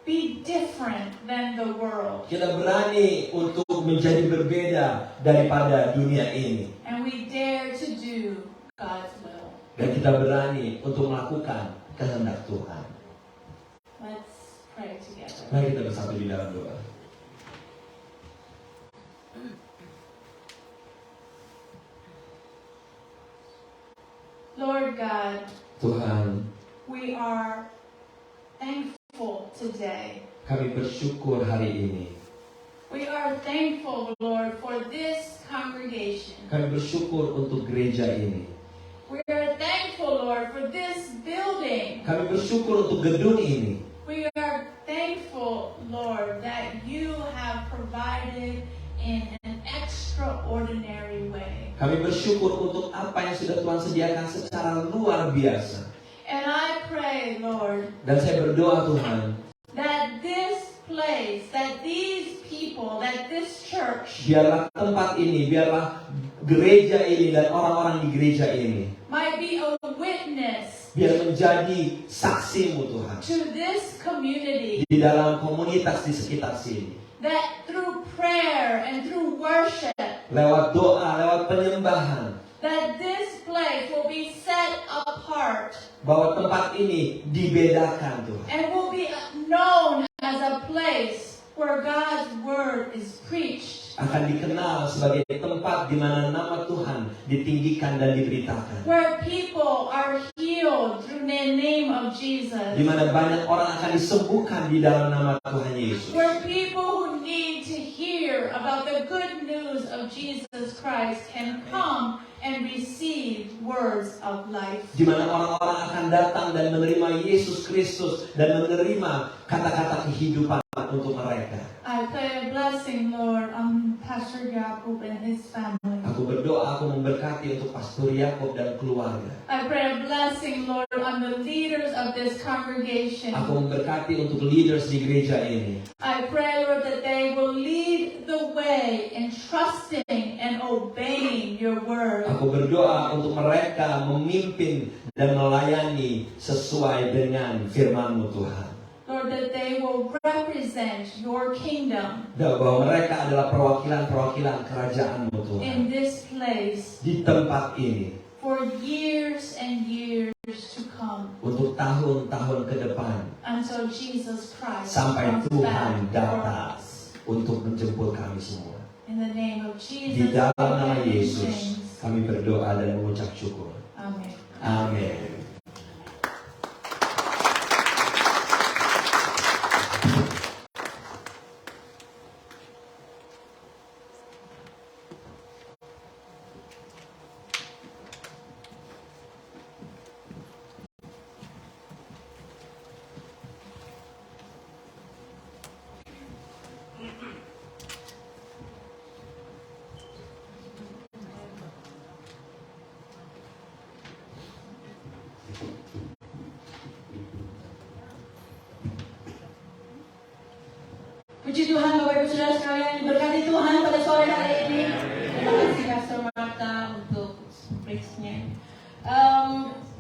be different than the world. Kita berani untuk menjadi berbeda daripada dunia ini. And we dare to do God's will. Dan kita berani untuk melakukan kehendak Tuhan. Let's pray together. Mari kita bersatu di dalam doa. Lord God, Tuhan, we are thankful today. kami bersyukur hari ini. We are thankful, Lord, for this congregation. Kami bersyukur untuk gereja ini. We are thankful, Lord, for this building. Kami bersyukur untuk gedung ini. We are thankful, Lord, that you have provided in an extraordinary way. Kami bersyukur untuk apa yang sudah Tuhan sediakan secara luar biasa. And I pray, Lord, Dan saya berdoa Tuhan, that this place, that these people, that this church biarlah tempat ini, biarlah gereja ini dan orang-orang di gereja ini might be a witness biar menjadi saksimu Tuhan to this community, di dalam komunitas di sekitar sini. that through prayer and through worship, Lewat doa, lewat penyembahan, that this place will be set apart bahwa tempat ini dibedakan Tuhan. and will be known as a place where God's word is preached. Akan dikenal sebagai tempat di mana nama Tuhan ditinggikan dan diberitakan. Where people are healed through the name of Jesus. Di mana banyak orang akan disembuhkan di dalam nama Tuhan Yesus. Where people who need to hear about the good news of Jesus Christ can come and receive words of life. Di mana orang-orang akan datang dan menerima Yesus Kristus dan menerima kata-kata kehidupan untuk mereka. I pray a blessing, Lord, on Pastor Jacob and his family. Aku berdoa, aku memberkati untuk Pastor Yakob dan keluarga. I pray a blessing, Lord, on the leaders of this congregation. Aku memberkati untuk leaders di gereja ini. I pray, Lord, that they will lead the way in trusting and obeying your word. Aku berdoa untuk mereka memimpin dan melayani sesuai dengan firman-Mu Tuhan. Lord, that they will represent your kingdom Dan bahwa mereka adalah perwakilan-perwakilan kerajaan-Mu Tuhan. in this place Di tempat ini. for years and years to come Untuk tahun-tahun ke depan. until Jesus Christ Sampai comes Tuhan back for datang us. untuk menjemput kami semua. In the name of Di Jesus, dalam we nama pray these Yesus things. kami berdoa dan mengucap syukur. Amen. Amin. Puji Tuhan Bapak Ibu Saudara sekalian, diberkati Tuhan pada sore hari ini. Pastor Martha untuk preach-nya.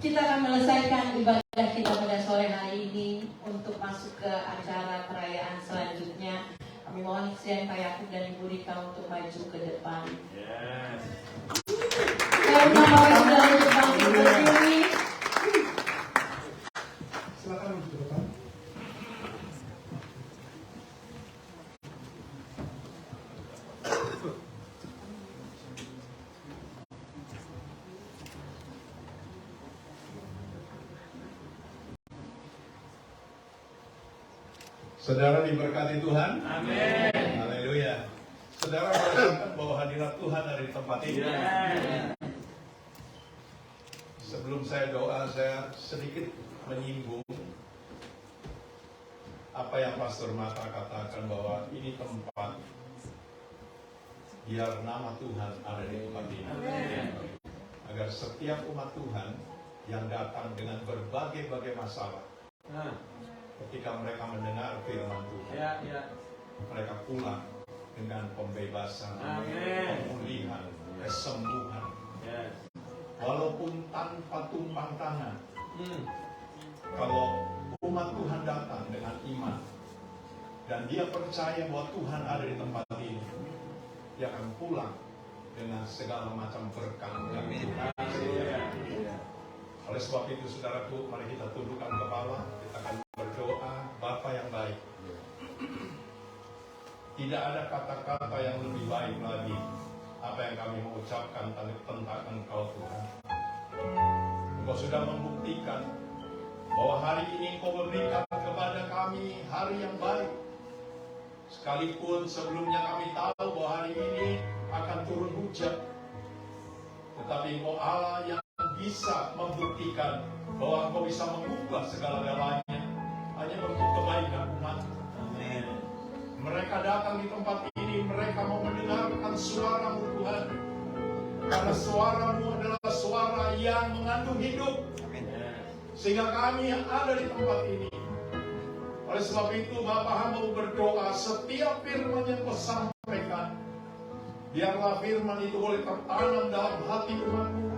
Kita akan menyelesaikan ibadah kita pada sore hari ini untuk masuk ke acara perayaan selanjutnya. Kami mohon kesediaan Pak Yakub dan Ibu Rika untuk maju ke depan. Saya undang Bapak Saudara untuk bangkit berdiri. Silakan maju ke depan. Saudara diberkati Tuhan. Amin. Haleluya. Saudara merasakan bahwa hadirat Tuhan ada di tempat ini. Sebelum saya doa, saya sedikit menyinggung apa yang Pastor Martha katakan bahwa ini tempat biar nama Tuhan ada di tempat ini. Agar setiap umat Tuhan yang datang dengan berbagai-bagai masalah, ketika mereka mendengar firman Tuhan, mereka pulang dengan pembebasan, pemulihan, kesembuhan. Walaupun tanpa tumpang tangan, kalau umat Tuhan datang dengan iman dan dia percaya bahwa Tuhan ada di tempat ini, dia akan pulang dengan segala macam berkat yang Tuhan sediakan. Oleh sebab itu, saudaraku, mari kita tundukkan kepala, kita akan berdoa. Bapa yang baik, tidak ada kata-kata yang lebih baik lagi apa yang kami mengucapkan tentang Engkau, Tuhan. Engkau sudah membuktikan bahwa hari ini Engkau memberikan kepada kami hari yang baik. Sekalipun sebelumnya kami tahu bahwa hari ini akan turun hujan, tetapi Engkau Allah yang bisa membuktikan bahwa Engkau bisa mengubah segala-galanya hanya untuk kebaikan umat. Amin. Mereka datang di tempat ini, mereka mau mendengarkan suara-Mu, Tuhan. Karena suara-Mu adalah suara yang mengandung hidup. Amin. Sehingga kami yang ada di tempat ini, oleh sebab itu Bapa hamba berdoa, setiap firman yang Kau sampaikan, biarlah firman itu boleh tertanam dalam hati umat-Mu.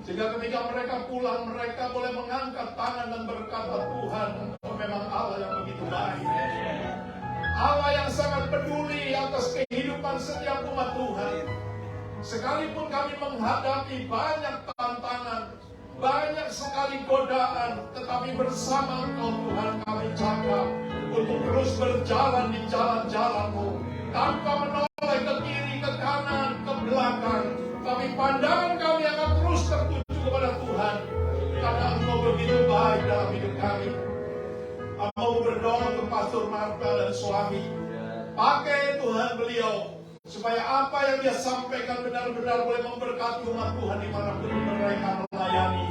Sehingga ketika mereka pulang, mereka boleh mengangkat tangan dan berkata, Tuhan, Engkau memang Allah yang begitu baik. Allah yang sangat peduli atas kehidupan setiap umat Tuhan. Sekalipun kami menghadapi banyak tantangan, banyak sekali godaan, tetapi bersama Engkau Tuhan kami cakap untuk terus berjalan di jalan-jalan-Mu, tanpa menoleh ke kiri, ke kanan, ke belakang. Tapi pandangan kami akan terus tertuju kepada Tuhan, karena Engkau begitu baik dalam hidup kami. Aku berdoa untuk Pastor Martha dan suami, pakai Tuhan beliau, supaya apa yang dia sampaikan benar-benar boleh memberkati umat Tuhan dimanapun mereka melayani.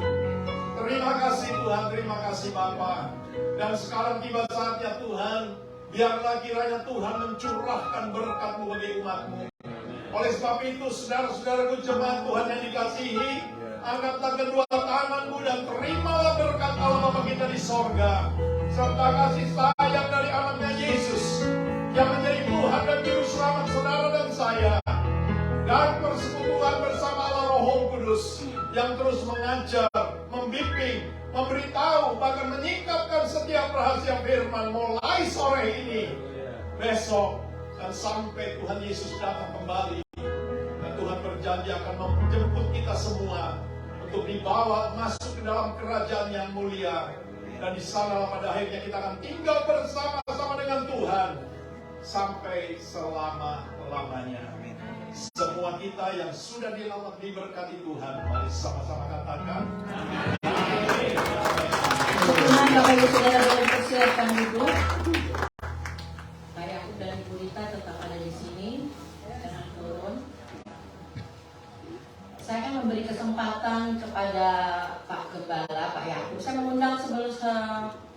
Terima kasih Tuhan, terima kasih Bapa. Dan sekarang tiba saatnya Tuhan, biarlah kiranya Tuhan mencurahkan berkat-Mu bagi umat-Mu. Oleh sebab itu, saudara-saudaraku jemaat Tuhan yang dikasihi, angkatlah kedua tangan-Mu dan terimalah berkat Allah Bapa kita di sorga, serta kasih sayang dari anaknya Yesus, yang menjadi Tuhan dan Juru Selamat saudara dan saya, dan persekutuan bersama Allah Roh Kudus, yang terus mengajar, membimbing, memberitahu, bahkan menyingkapkan setiap rahasia firman mulai sore ini, besok, dan sampai Tuhan Yesus datang kembali. Dan Tuhan berjanji akan menjemput kita semua untuk dibawa masuk ke dalam kerajaan yang mulia. Dan di sana pada akhirnya kita akan tinggal bersama-sama dengan Tuhan sampai selama-lamanya. Semua kita yang sudah diberkati Tuhan, mari sama-sama katakan amin. Tuhan, Bapak Ibu Saudara boleh persilakan duduk. Pak Yakub dan Ibu Rita tetap ada di sini, jangan turun. Saya akan memberi kesempatan kepada Pak Gembala, Pak Yakub. Saya mengundang sebelum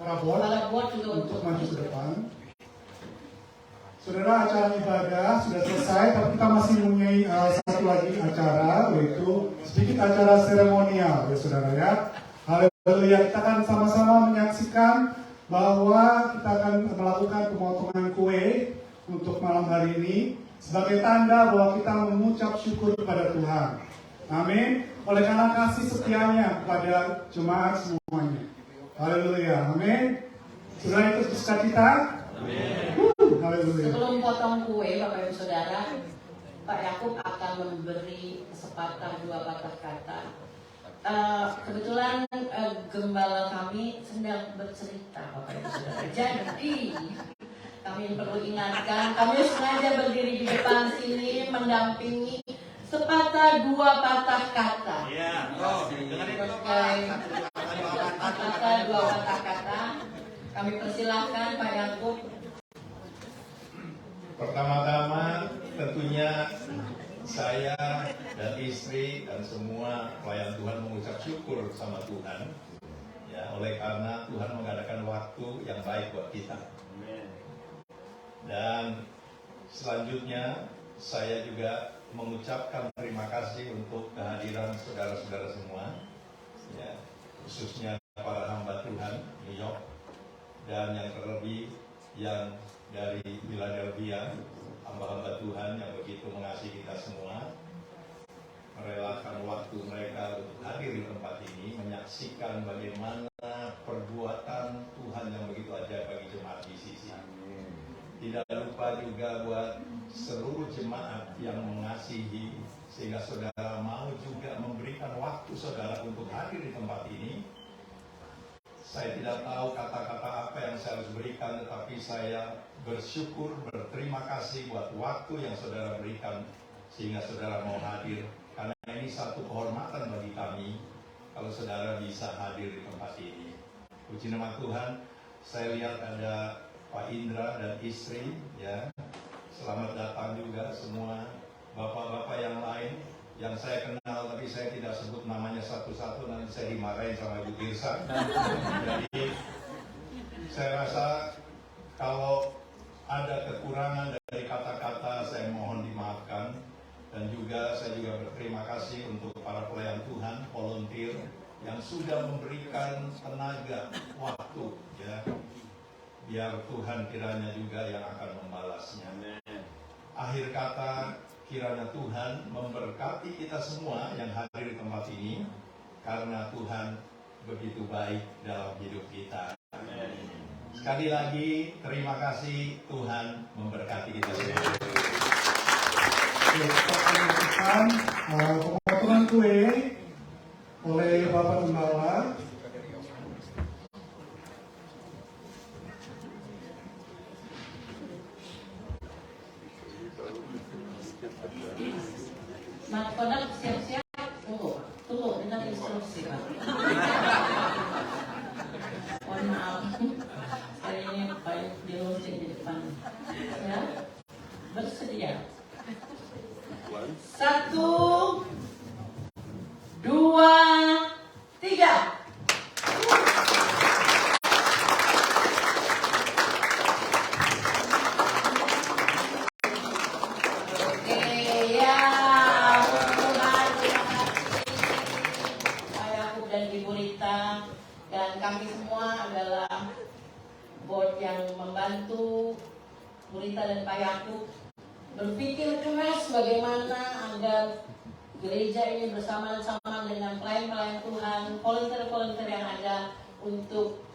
kepala board juga untuk maju ke depan. Saudara, acara ibadah sudah selesai, tapi kita masih mempunyai satu lagi acara, yaitu sedikit acara seremonial, ya saudara ya. Haleluya, kita akan sama-sama menyaksikan bahwa kita akan melakukan pemotongan kue untuk malam hari ini. sebagai tanda bahwa kita mengucap syukur kepada Tuhan. Amin. Oleh karena kasih setianya kepada jemaat semuanya. Haleluya. Amin. Sudah ikut sukacita? Amin. Haleluya. Sebelum potong kue, Bapak Ibu Saudara, Pak Yakub akan memberi kesempatan 2 patah kata. Kebetulan gembala kami sedang bercerita, Bapak Ibu Saudara. Jadi kami perlu ingatkan, kami sengaja berdiri di depan sini mendampingi sepatah 2 patah kata. Iya, dengerin dulu, Sepatah 2 patah kata. Kami persilahkan Pak Yakub. Pertama-tama tentunya saya dan istri dan semua pelayan Tuhan mengucap syukur sama Tuhan. Ya, oleh karena Tuhan mengadakan waktu yang baik buat kita. Dan selanjutnya saya juga mengucapkan terima kasih untuk kehadiran saudara-saudara semua, ya, khususnya para hamba Tuhan New York, dan yang terlebih yang dari Philadelphia, hamba-hamba Tuhan yang begitu mengasihi kita semua, merelakan waktu mereka untuk hadir di tempat ini, menyaksikan bagaimana perbuatan Tuhan yang begitu ajaib bagi jemaat GCC. Tidak lupa juga buat seluruh jemaat yang mengasihi, sehingga saudara mau juga memberikan waktu saudara untuk hadir di tempat ini. Saya tidak tahu kata-kata apa yang saya harus berikan, tetapi saya bersyukur, berterima kasih buat waktu yang saudara berikan, sehingga saudara mau hadir. Karena ini satu kehormatan bagi kami, kalau saudara bisa hadir di tempat ini. Puji nama Tuhan, saya lihat ada Pak Indra dan istri, ya. Selamat datang juga semua bapak-bapak yang lain yang saya kenal, tapi saya tidak sebut namanya satu-satu, nanti saya dimarahin sama Ibu Tirsa. Jadi saya rasa kalau ada kekurangan dari kata-kata, saya mohon dimaafkan. Dan juga saya juga berterima kasih untuk para pelayan Tuhan, volunteer yang sudah memberikan tenaga, waktu, ya. Biar Tuhan kiranya juga yang akan membalasnya. Akhir kata, kiranya Tuhan memberkati kita semua yang hadir di tempat ini, karena Tuhan begitu baik dalam hidup kita. Sekali lagi, terima kasih, Tuhan memberkati kita semua. Kita akan pemotongan kue oleh Bapak Gembala. Mas Kodak siap-siap, tunggu, dengar instruksi Pak. Mohon maaf, saya ini paling diluncing di depan. Ya, bersedia. 1, 2, 3. Kami semua adalah board yang membantu Burita dan Pak Yakub berpikir keras bagaimana agar gereja ini bersama-sama dengan pelayan-pelayan Tuhan, volunteer-volunteer yang ada untuk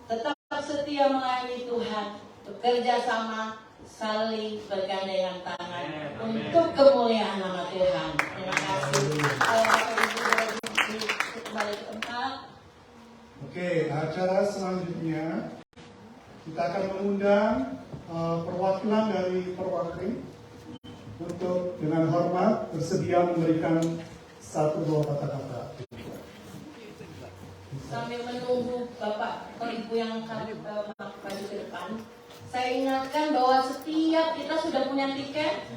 tetap setia melayani Tuhan, bekerja sama, saling bergandengan tangan untuk kemuliaan nama Tuhan. Terima kasih. Kembali ke tempat. Oke, acara selanjutnya kita akan mengundang perwakilan dari perwakilan untuk dengan hormat bersedia memberikan 1-2 kata-kata. Sambil menunggu Bapak atau Ibu yang akan maju ke depan, saya ingatkan bahwa setiap kita sudah punya tiket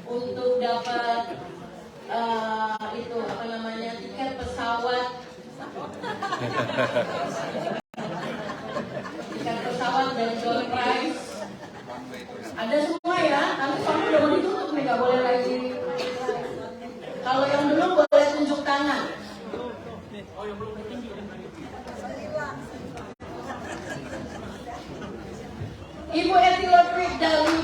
untuk dapat tiket pesawat. Tiket pesawat dan door prize. Ada semua ya, nanti kamu udah mau ditutup nih, gak boleh lagi. Kalau yang belum boleh tunjuk tangan. Ibu Eti Lodwig dari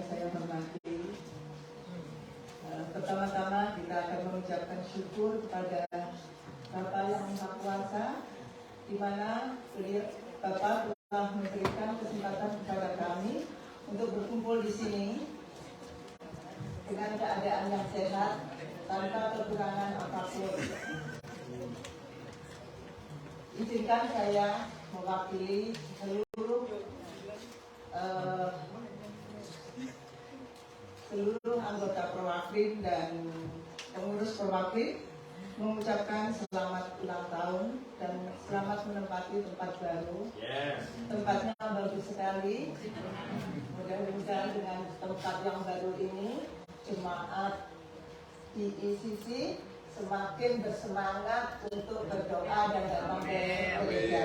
yang saya hormati, pertama-tama kita akan mengucapkan syukur kepada Bapa yang Maha Kuasa, di mana Bapak telah memberikan kesempatan kepada kami untuk berkumpul di sini dengan keadaan yang sehat tanpa kekurangan apapun. Izinkan saya mewakili seluruh anggota Perwakilan dan pengurus Perwakilan mengucapkan selamat ulang tahun dan selamat menempati tempat baru. Tempatnya bagus sekali. Mudah-mudahan dengan tempat yang baru ini jemaat PICC semakin bersemangat untuk berdoa dan datang ke gereja.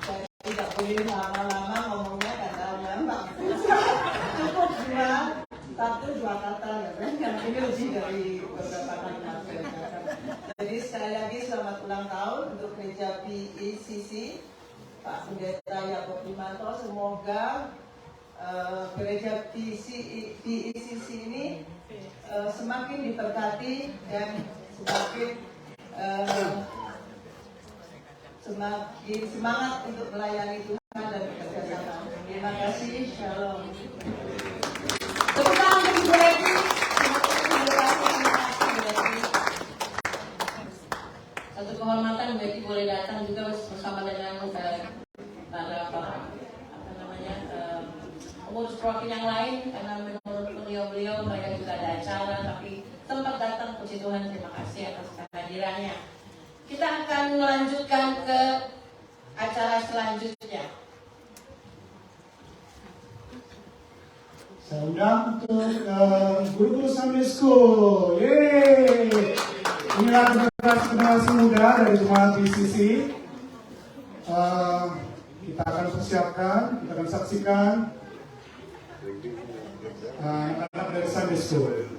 Saya tidak boleh lama-lama ngomongnya karena memang cukup satu dua kata ya kan, yang ini lebih dari beberapa kalimat. Jadi sekali lagi selamat ulang tahun untuk gereja PICC, Pak Pendeta Yakob Limanto. Semoga gereja PICC ini semakin diberkati dan semakin semangat untuk melayani Tuhan dan bekerja sama. Terima kasih. Shalom. Tepuk tangan untuk Ibu Reti. Satu kehormatan Ibu Reti boleh datang juga bersama dengan para pengurus perwakilan yang lain, karena menurut beliau mereka juga ada acara, tapi sempat datang. Puji Tuhan, terima kasih atas kehadirannya. Kita akan melanjutkan ke acara selanjutnya. Saya undang untuk guru-guru Sunday School. Yeay! Inilah generasi muda dari jemaat PICC. Kita akan persiapkan, kita akan saksikan anak-anak dari Sunday School.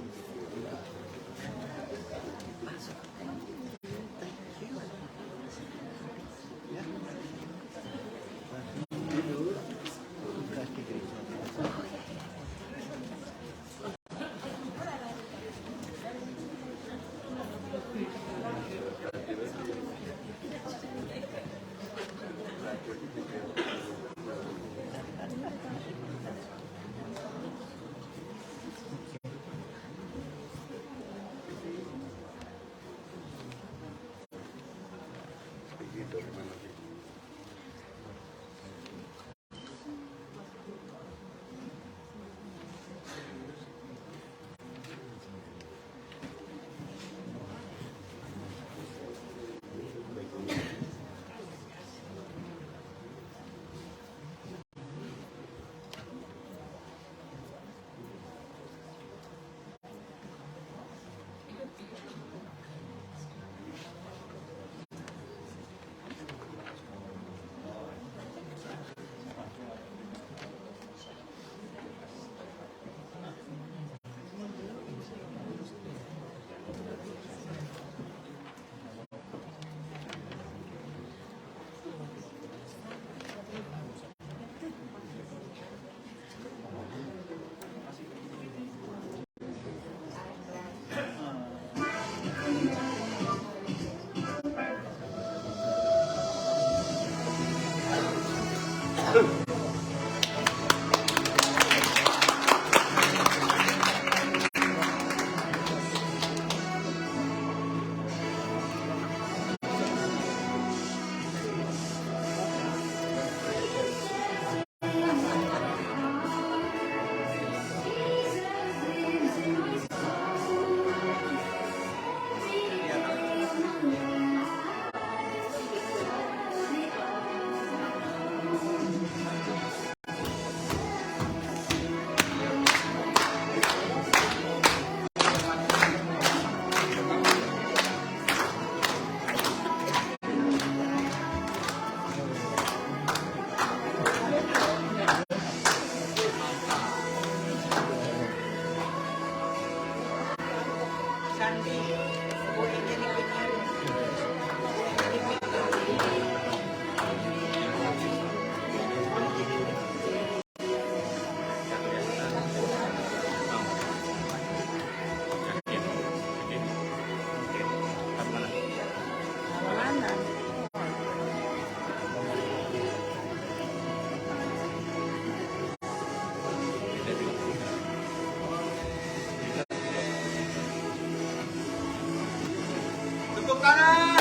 Tepuk tangan.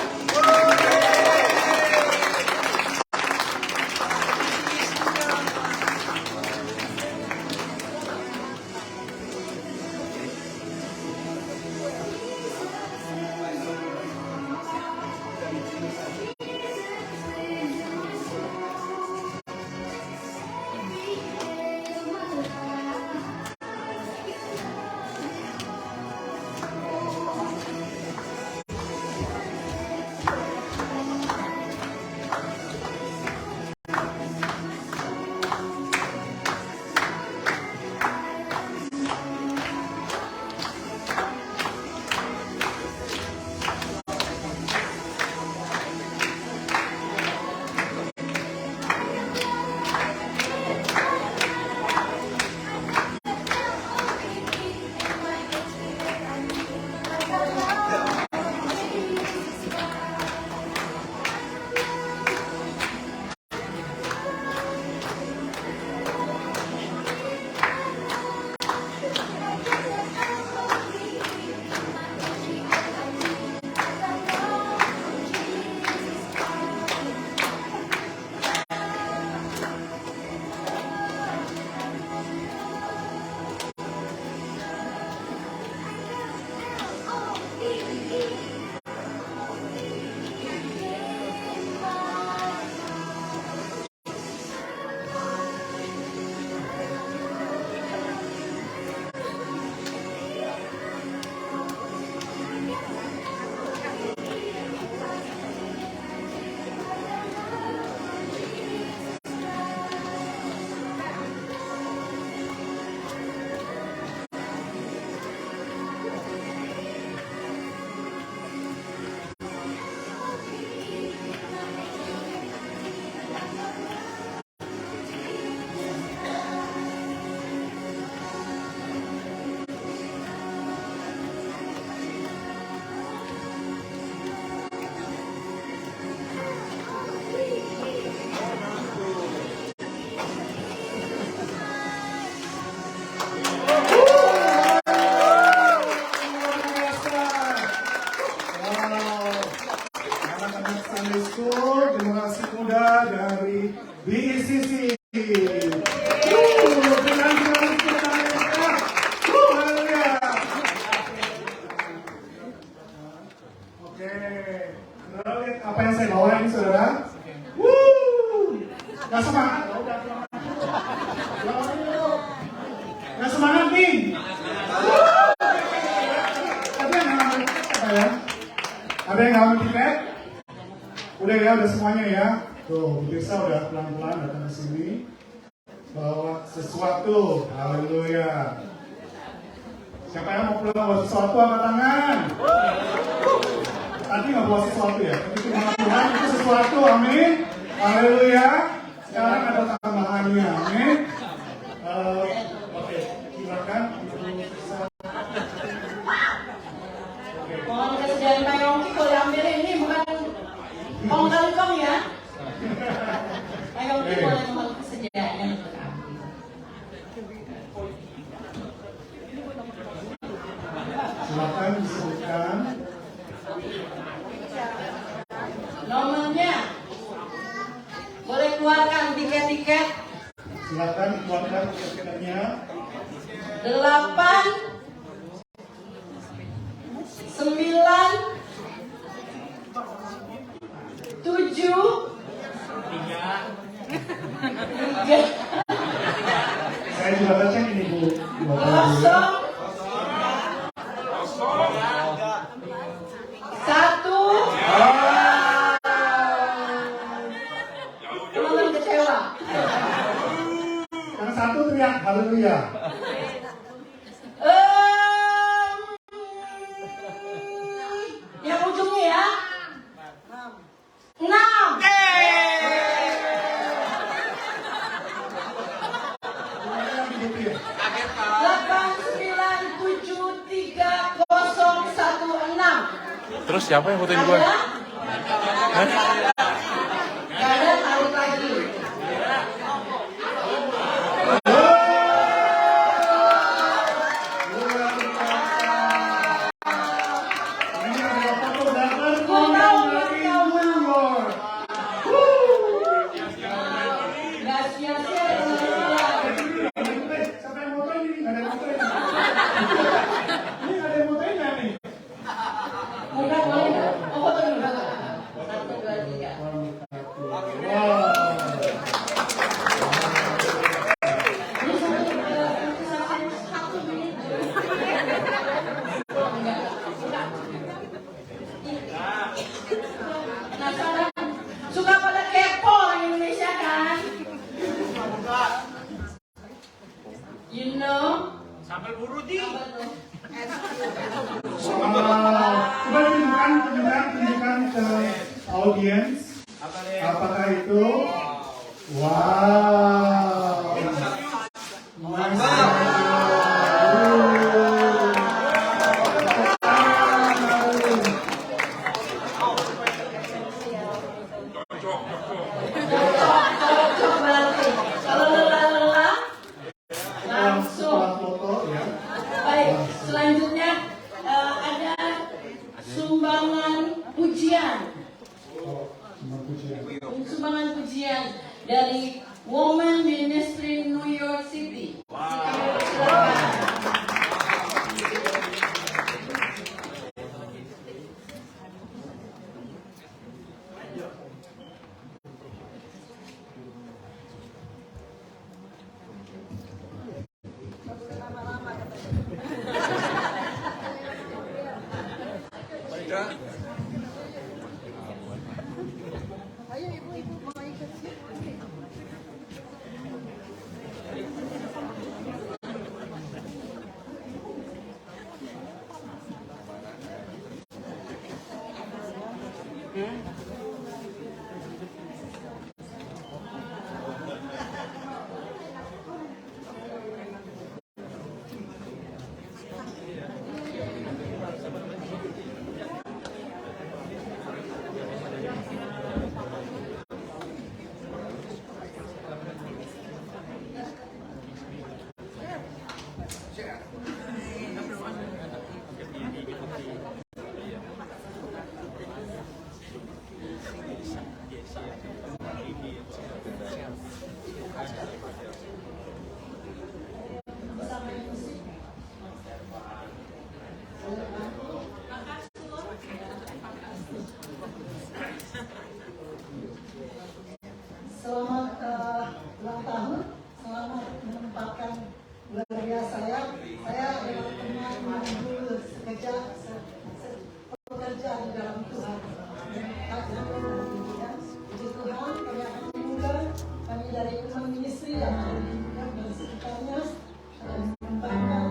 Generasi muda dari BICC. Oke, lihat apa yang saya bawa ini saudara. Gak semangat? Gak semangat nih? Ada yang ngambil tiket? Udah ya, udah semuanya ya. Tuh, pemirsa udah pelan-pelan datang ke sini. Bawa sesuatu. Haleluya. Siapa yang mau pulang bawa sesuatu angkat tangan. Tadi nggak bawa sesuatu ya, tapi cuma Tuhan itu sesuatu. Amin. Haleluya. Sekarang ada tambahannya. Amin. Oke, silakan. Mohon kesediaan Pak Yongki kalau diambil ini bukan kong kali kong ya. Pak Yongki boleh mohon kesediaannya untuk ambil. Silakan disebutkan. Nomornya boleh keluarkan tiket-tiket. Silakan keluarkan tiketnya. 8 9 7 Saya juga baca ini Bu. kosong 1. Teman kecewa. Yang satu teriak haleluya. Yang ujungnya ya 6. Kaget Pak. 8973016. Terus siapa yang fotoin gue? Gak ada, taruh lagi. Ini ada foto datang Bukan boleh nggak? Oh, foto dulu. Satu, dua, tiga. Wow. Penasaran? Suka pada kepo orang Indonesia kan? You know? Sambal buru di. Coba tunjukkan ke audiens. Apakah itu? Wow. Cocok berarti. Kalau lelah-lelah, langsung. Foto ya. Baik, selanjutnya ada sumbangan pujian. Oh, pujian. Sumbangan pujian dari Women Ministry New York City. Silakan. Selamat ulang tahun, selamat menempatkan luar biasa ya. Saya adalah teman dulu bekerja di dalam Tuhan. Puji Tuhan, kami akan juga kami dari Women Ministry yang ada di New York dan sekitarnya akan mengembangkan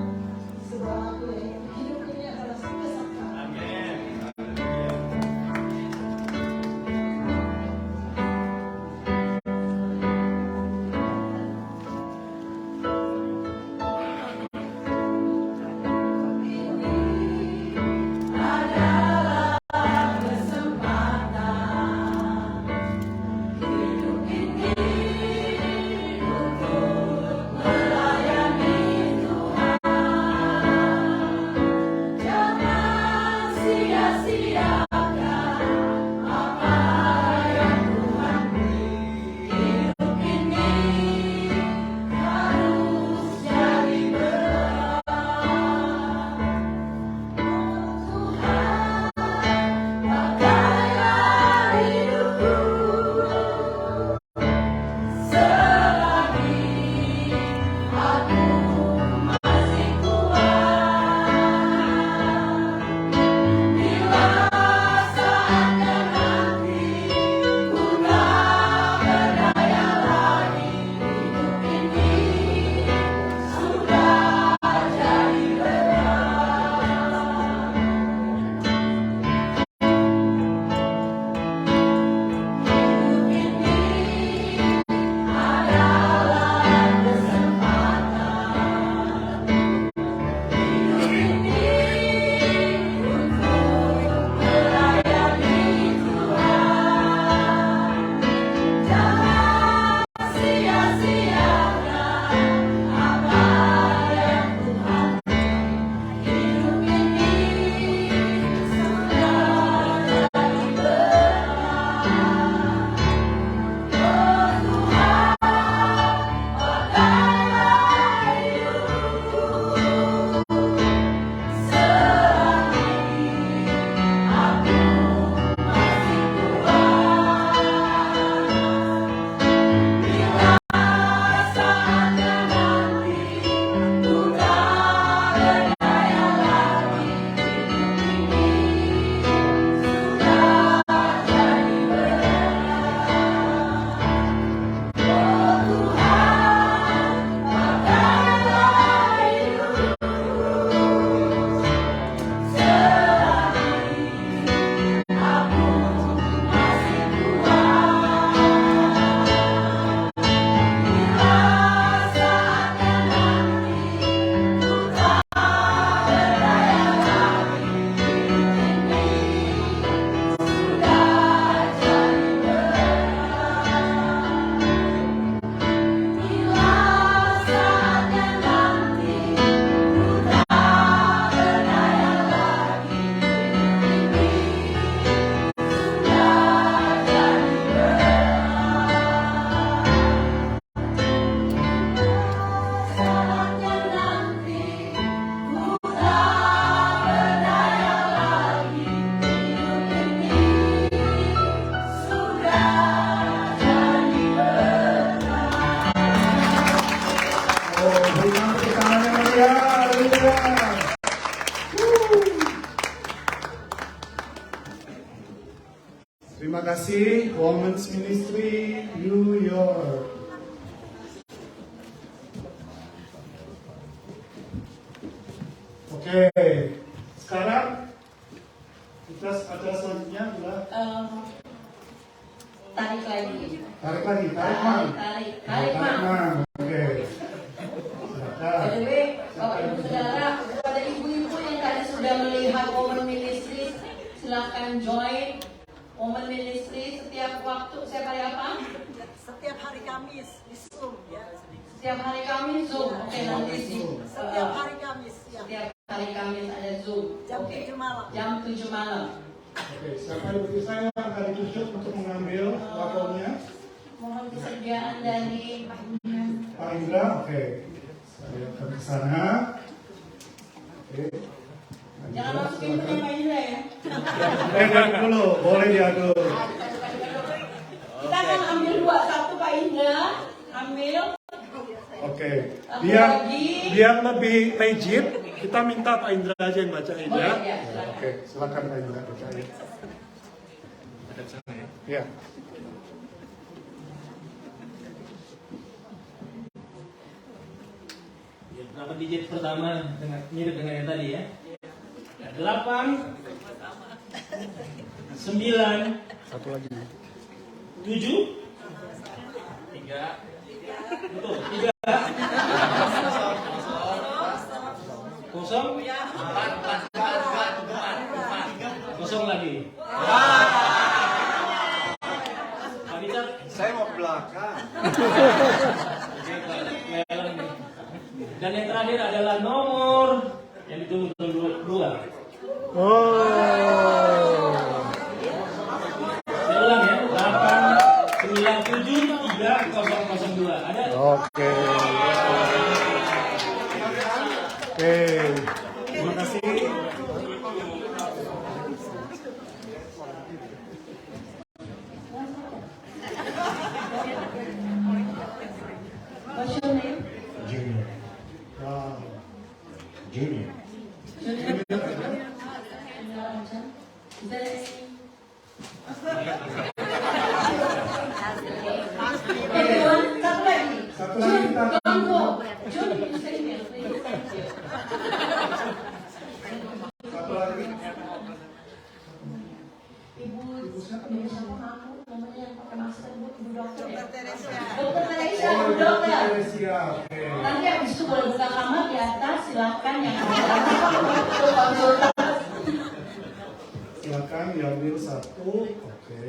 sebuah lagu yang hidup ini adalah kesaktian. Amin. Bila Terima kasih, Women's Ministry New York. Oke, sekarang kita acara selanjutnya adalah Tarik lagi. tarik mang. Tarik mang. Oke. Silakan. Jadi, Bapak Ibu Saudara, kepada ibu-ibu yang tadi sudah melihat Women Ministry, silakan join Women Ministry setiap waktu. Setiap hari apa? Setiap hari Kamis di Zoom ya. Setiap hari Kamis Zoom. Oke, nanti di Setiap hari Kamis ya. setiap hari Kamis ada Zoom. Jam Oke. 7 malam. Jam 7 malam. Oke, siapa ibu saya akan ditunjuk untuk mengambil laporannya? Mohon kesediaan dari Pak Indra. Pak Indra, oke. Saya akan ke sana. Oke. Jangan masukin punya Pak Indra ya. Diaduk dulu, boleh diaduk. Kita akan ambil 2-1 Pak Indra. Ambil. Oke. Biar lebih legit, kita minta Pak Indra aja yang bacain ya. Oke, silakan Pak Indra bacain. Ada sana ya. Ya. Ya, berapa digit pertama mirip dengan yang tadi ya? 8 9 Satu lagi. 7 3. betul 3 kosong 0 lagi. Pak Richard, Saya mau ke belakang. dan yang terakhir adalah nomor yang ditunggu 2. Saya ulang ya, 8 9 7 3 0 0 2. Ada? Oke. Oke. Terima kasih. What's your name? Junior. Wow. Junior. Is there any? Everyone, satu lagi. Satu lagi kita akan- Don't go. Jun, you stay here, please. Thank you. Satu lagi. Ibu siapa aku? Namanya yang pakai masker, Bu, Ibu dokter ya? Dokter Teresia. Dokter Teresia, Oh, Bu dokter. Teresia. Oke. Nanti habis itu boleh buka kamar di atas, silakan yang ada untuk konsultasi. Silakan diambil satu. Oke.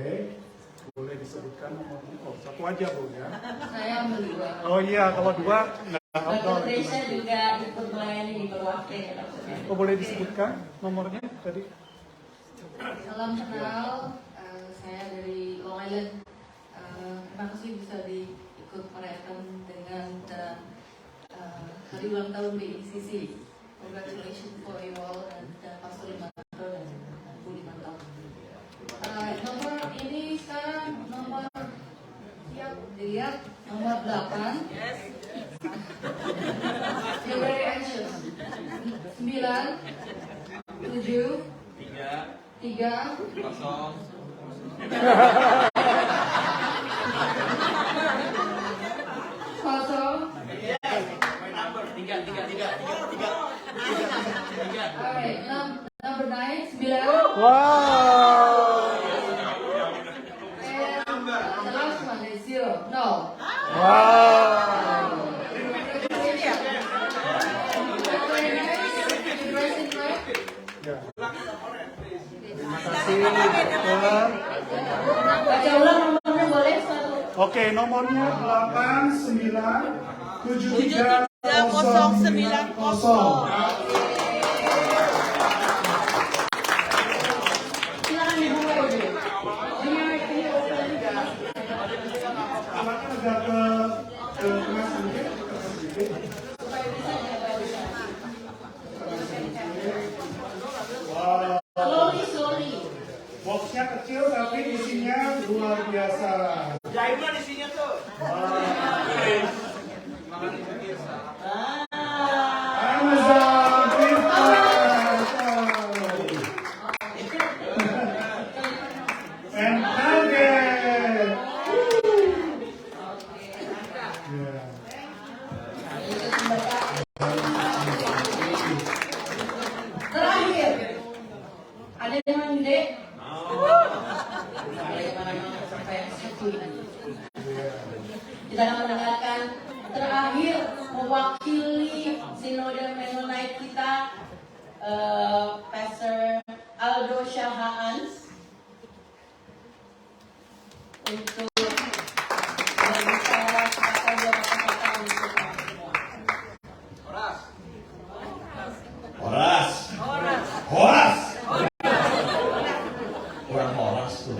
Boleh disebutkan nomornya. Oh, satu aja Bu ya. Saya ambil 2. Oh iya, kalau dua nggak Dokter outdoor. Teresia juga ikut melayani di Perwakil ya dokternya. Oh, boleh disebutkan nomornya tadi? Salam kenal, saya dari Long Island. Terima kasih bisa ikut merayakan dengan hari ulang tahun BICC. Congratulations for you all dan Pastor Limanto dan Bu Limanto. Nomor ini sekarang nomor siap dilihat nomor 8. You're very anxious. 9 7 3 Kosong. kosong. Alright, number 9 9. Wow. And the last one is 0. No. Wow. Ya. Terima kasih. Ulang. Baca ulang nomornya boleh satu. Oke, nomornya 89730990. Silakan dibuka ibu. Ini open. Silakan agak ke tengah sedikit. Wow. Slowly. Boxnya kecil tapi isinya luar biasa. Jahitan isinya tuh. Amazon Gift. And Bagaimana sampai yang satu ini. Kita akan mendengarkan terakhir mewakili Sinode Mennonite kita, Pastor Aldo Shahans untuk berbicara kepada bapak-bapak untuk semua. Horas. Horas. Kurang horas tuh.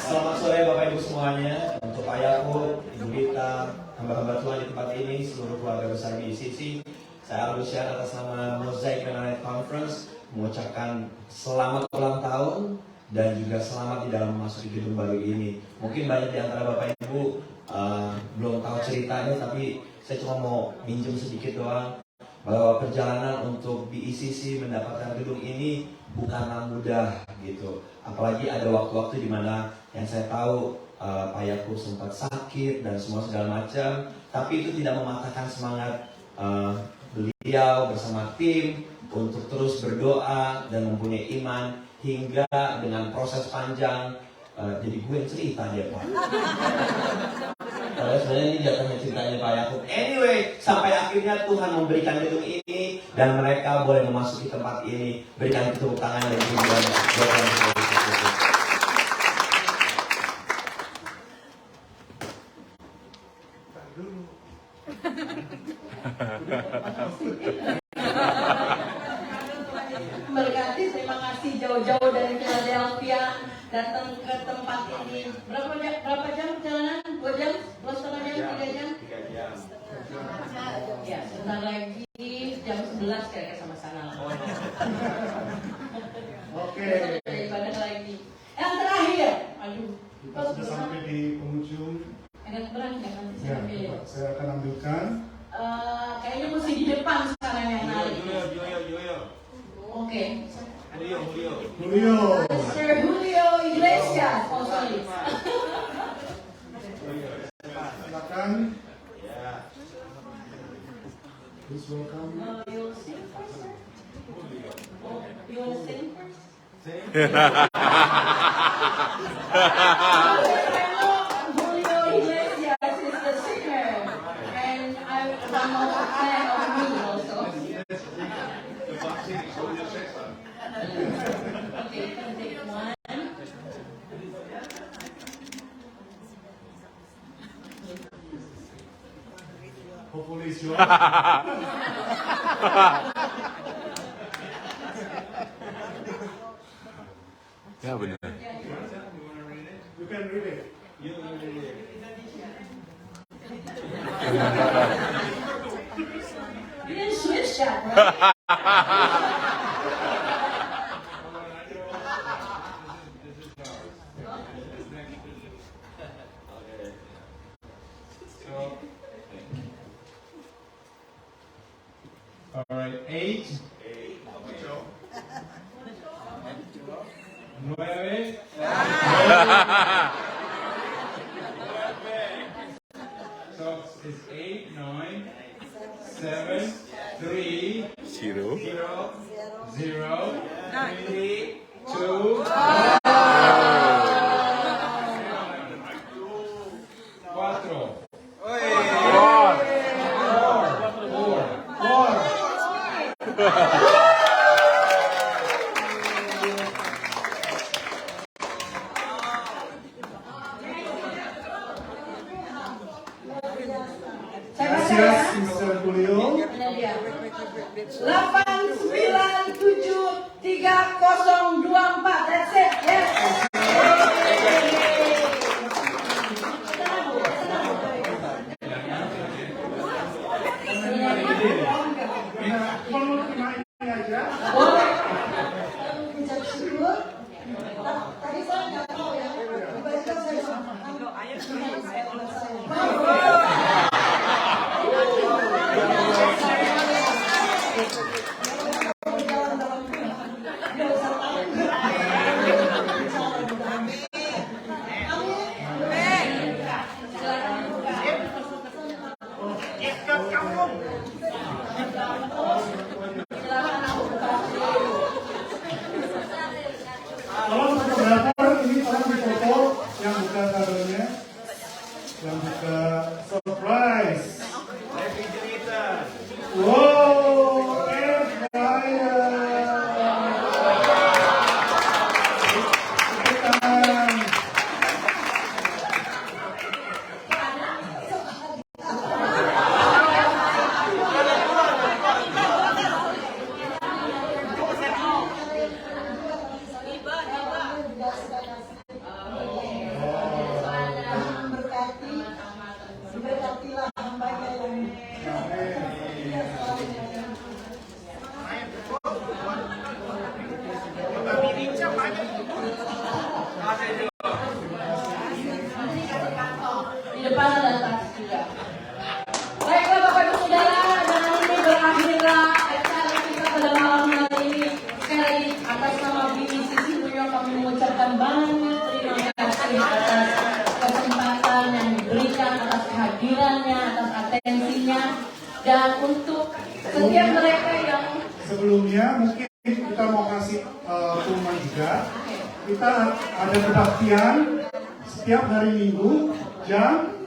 Selamat sore Bapak Ibu semuanya. Untuk ayahku, Ibu Rita, hamba-hamba Tuhan di tempat ini, seluruh keluarga besar di ICC, saya Aldo Syar atas nama Mosaic Mennonite Conference mengucapkan selamat ulang tahun dan juga selamat di dalam memasuki gedung baru ini. Mungkin banyak di antara Bapak Ibu belum tahu ceritanya, tapi saya cuma mau minjem sedikit doang bahwa perjalanan untuk BECC mendapatkan gedung ini bukanlah mudah gitu. Apalagi ada waktu-waktu di mana yang saya tahu ayahku sempat sakit dan semua segala macam, tapi itu tidak mematahkan semangat beliau bersama tim untuk terus berdoa dan mempunyai iman hingga dengan proses panjang. Jadi gue yang cerita dia Pak. Sebenarnya ini jatuhnya ceritanya Pak Yakub. Anyway, sampai akhirnya Tuhan memberikan gedung ini dan mereka boleh memasuki tempat ini. Berikan tepuk tangan dan pujian buat Tuhan. Berkati, terima kasih jauh-jauh dari Philadelphia datang ke tempat ini. Berapa jam perjalanan? 2 jam? 2,5 jam? 3 jam? 3 jam. Ya, sebentar lagi jam 11 kira-kira sama sana lah. Oke. Ibadah lagi. Yang terakhir, aduh. Kita sudah sampai di penghujung. Agak berat ya nanti Ya, saya pilih. saya akan ambilkan. Kayaknya mesti di depan sekarang yang narik. Julio. Oke. Julio. Sir Julio Iglesias. Oh, sorry. Silakan. Please welcome. You'll sing first, sir? Oh, you will sing first? Julio Iglesias is the singer, and I'm one of the fan of me also. Okay, you can take one. Hopefully it's yours. Ya benar. You can read it. You didn't switch that, right? All right, 8, 9, so it's 8, 9, 7, 3, 0. 0, 3, 2, 4. Gracias, Mr. Julio. Ini dia. 8973024. That's it. Yes. Kalau terima ini aja. Boleh. Ucap syukur. Tadi saya nggak tahu ya. Tiba-tiba saya Tolong berapa depan ada tas juga. Baiklah Bapak Ibu Saudara, dan ini berakhirlah acara kita pada malam hari ini. Sekali lagi atas nama BPCC New York kami mengucapkan banyak terima kasih atas kesempatan yang diberikan, atas kehadirannya, atas atensinya, dan untuk setiap mereka yang Sebelumnya mungkin kita mau kasih pengumuman juga. Kita ada kebaktian setiap hari Minggu jam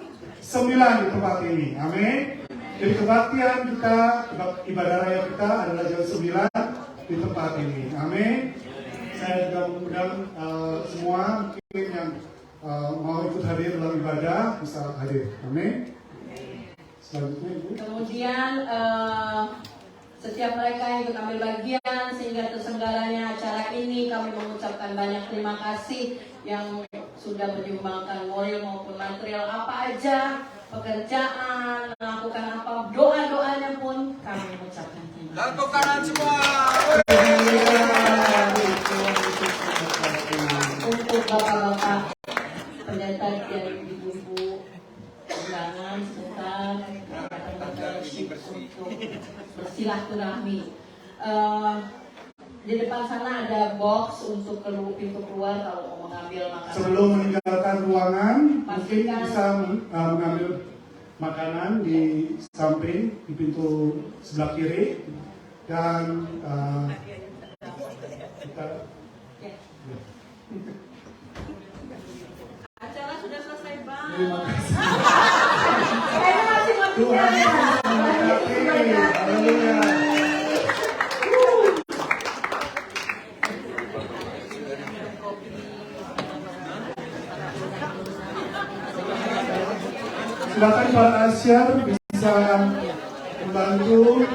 9 di tempat ini. Amin. Jadi kebaktian kita, ibadah raya kita adalah jam 9 di tempat ini. Amin. Saya juga mengundang semua mungkin yang mau ikut hadir dalam ibadah bisa hadir. Amin. Selanjutnya Ibu. kemudian setiap mereka yang ikut ambil bagian sehingga terselenggaranya acara ini, kami mengucapkan banyak terima kasih yang sudah menyumbangkan moral maupun material apa aja, pekerjaan, melakukan apa, doa-doanya pun kami mengucapkan terima kasih. Tepuk tangan semua. Untuk bapak-bapak pendeta dan ibu-ibu undangan sebentar untuk bersilaturahmi. Di depan sana ada box untuk pintu keluar kalau mau mengambil makanan. Sebelum meninggalkan ruangan, mungkin bisa mengambil makanan di samping di pintu sebelah kiri dan kita Acara sudah selesai, Bang. terima kasih. Kayaknya masih mau Tuhan bicara. Yesus memberkati. Haleluya. Silakan Pak Asyar bisa membantu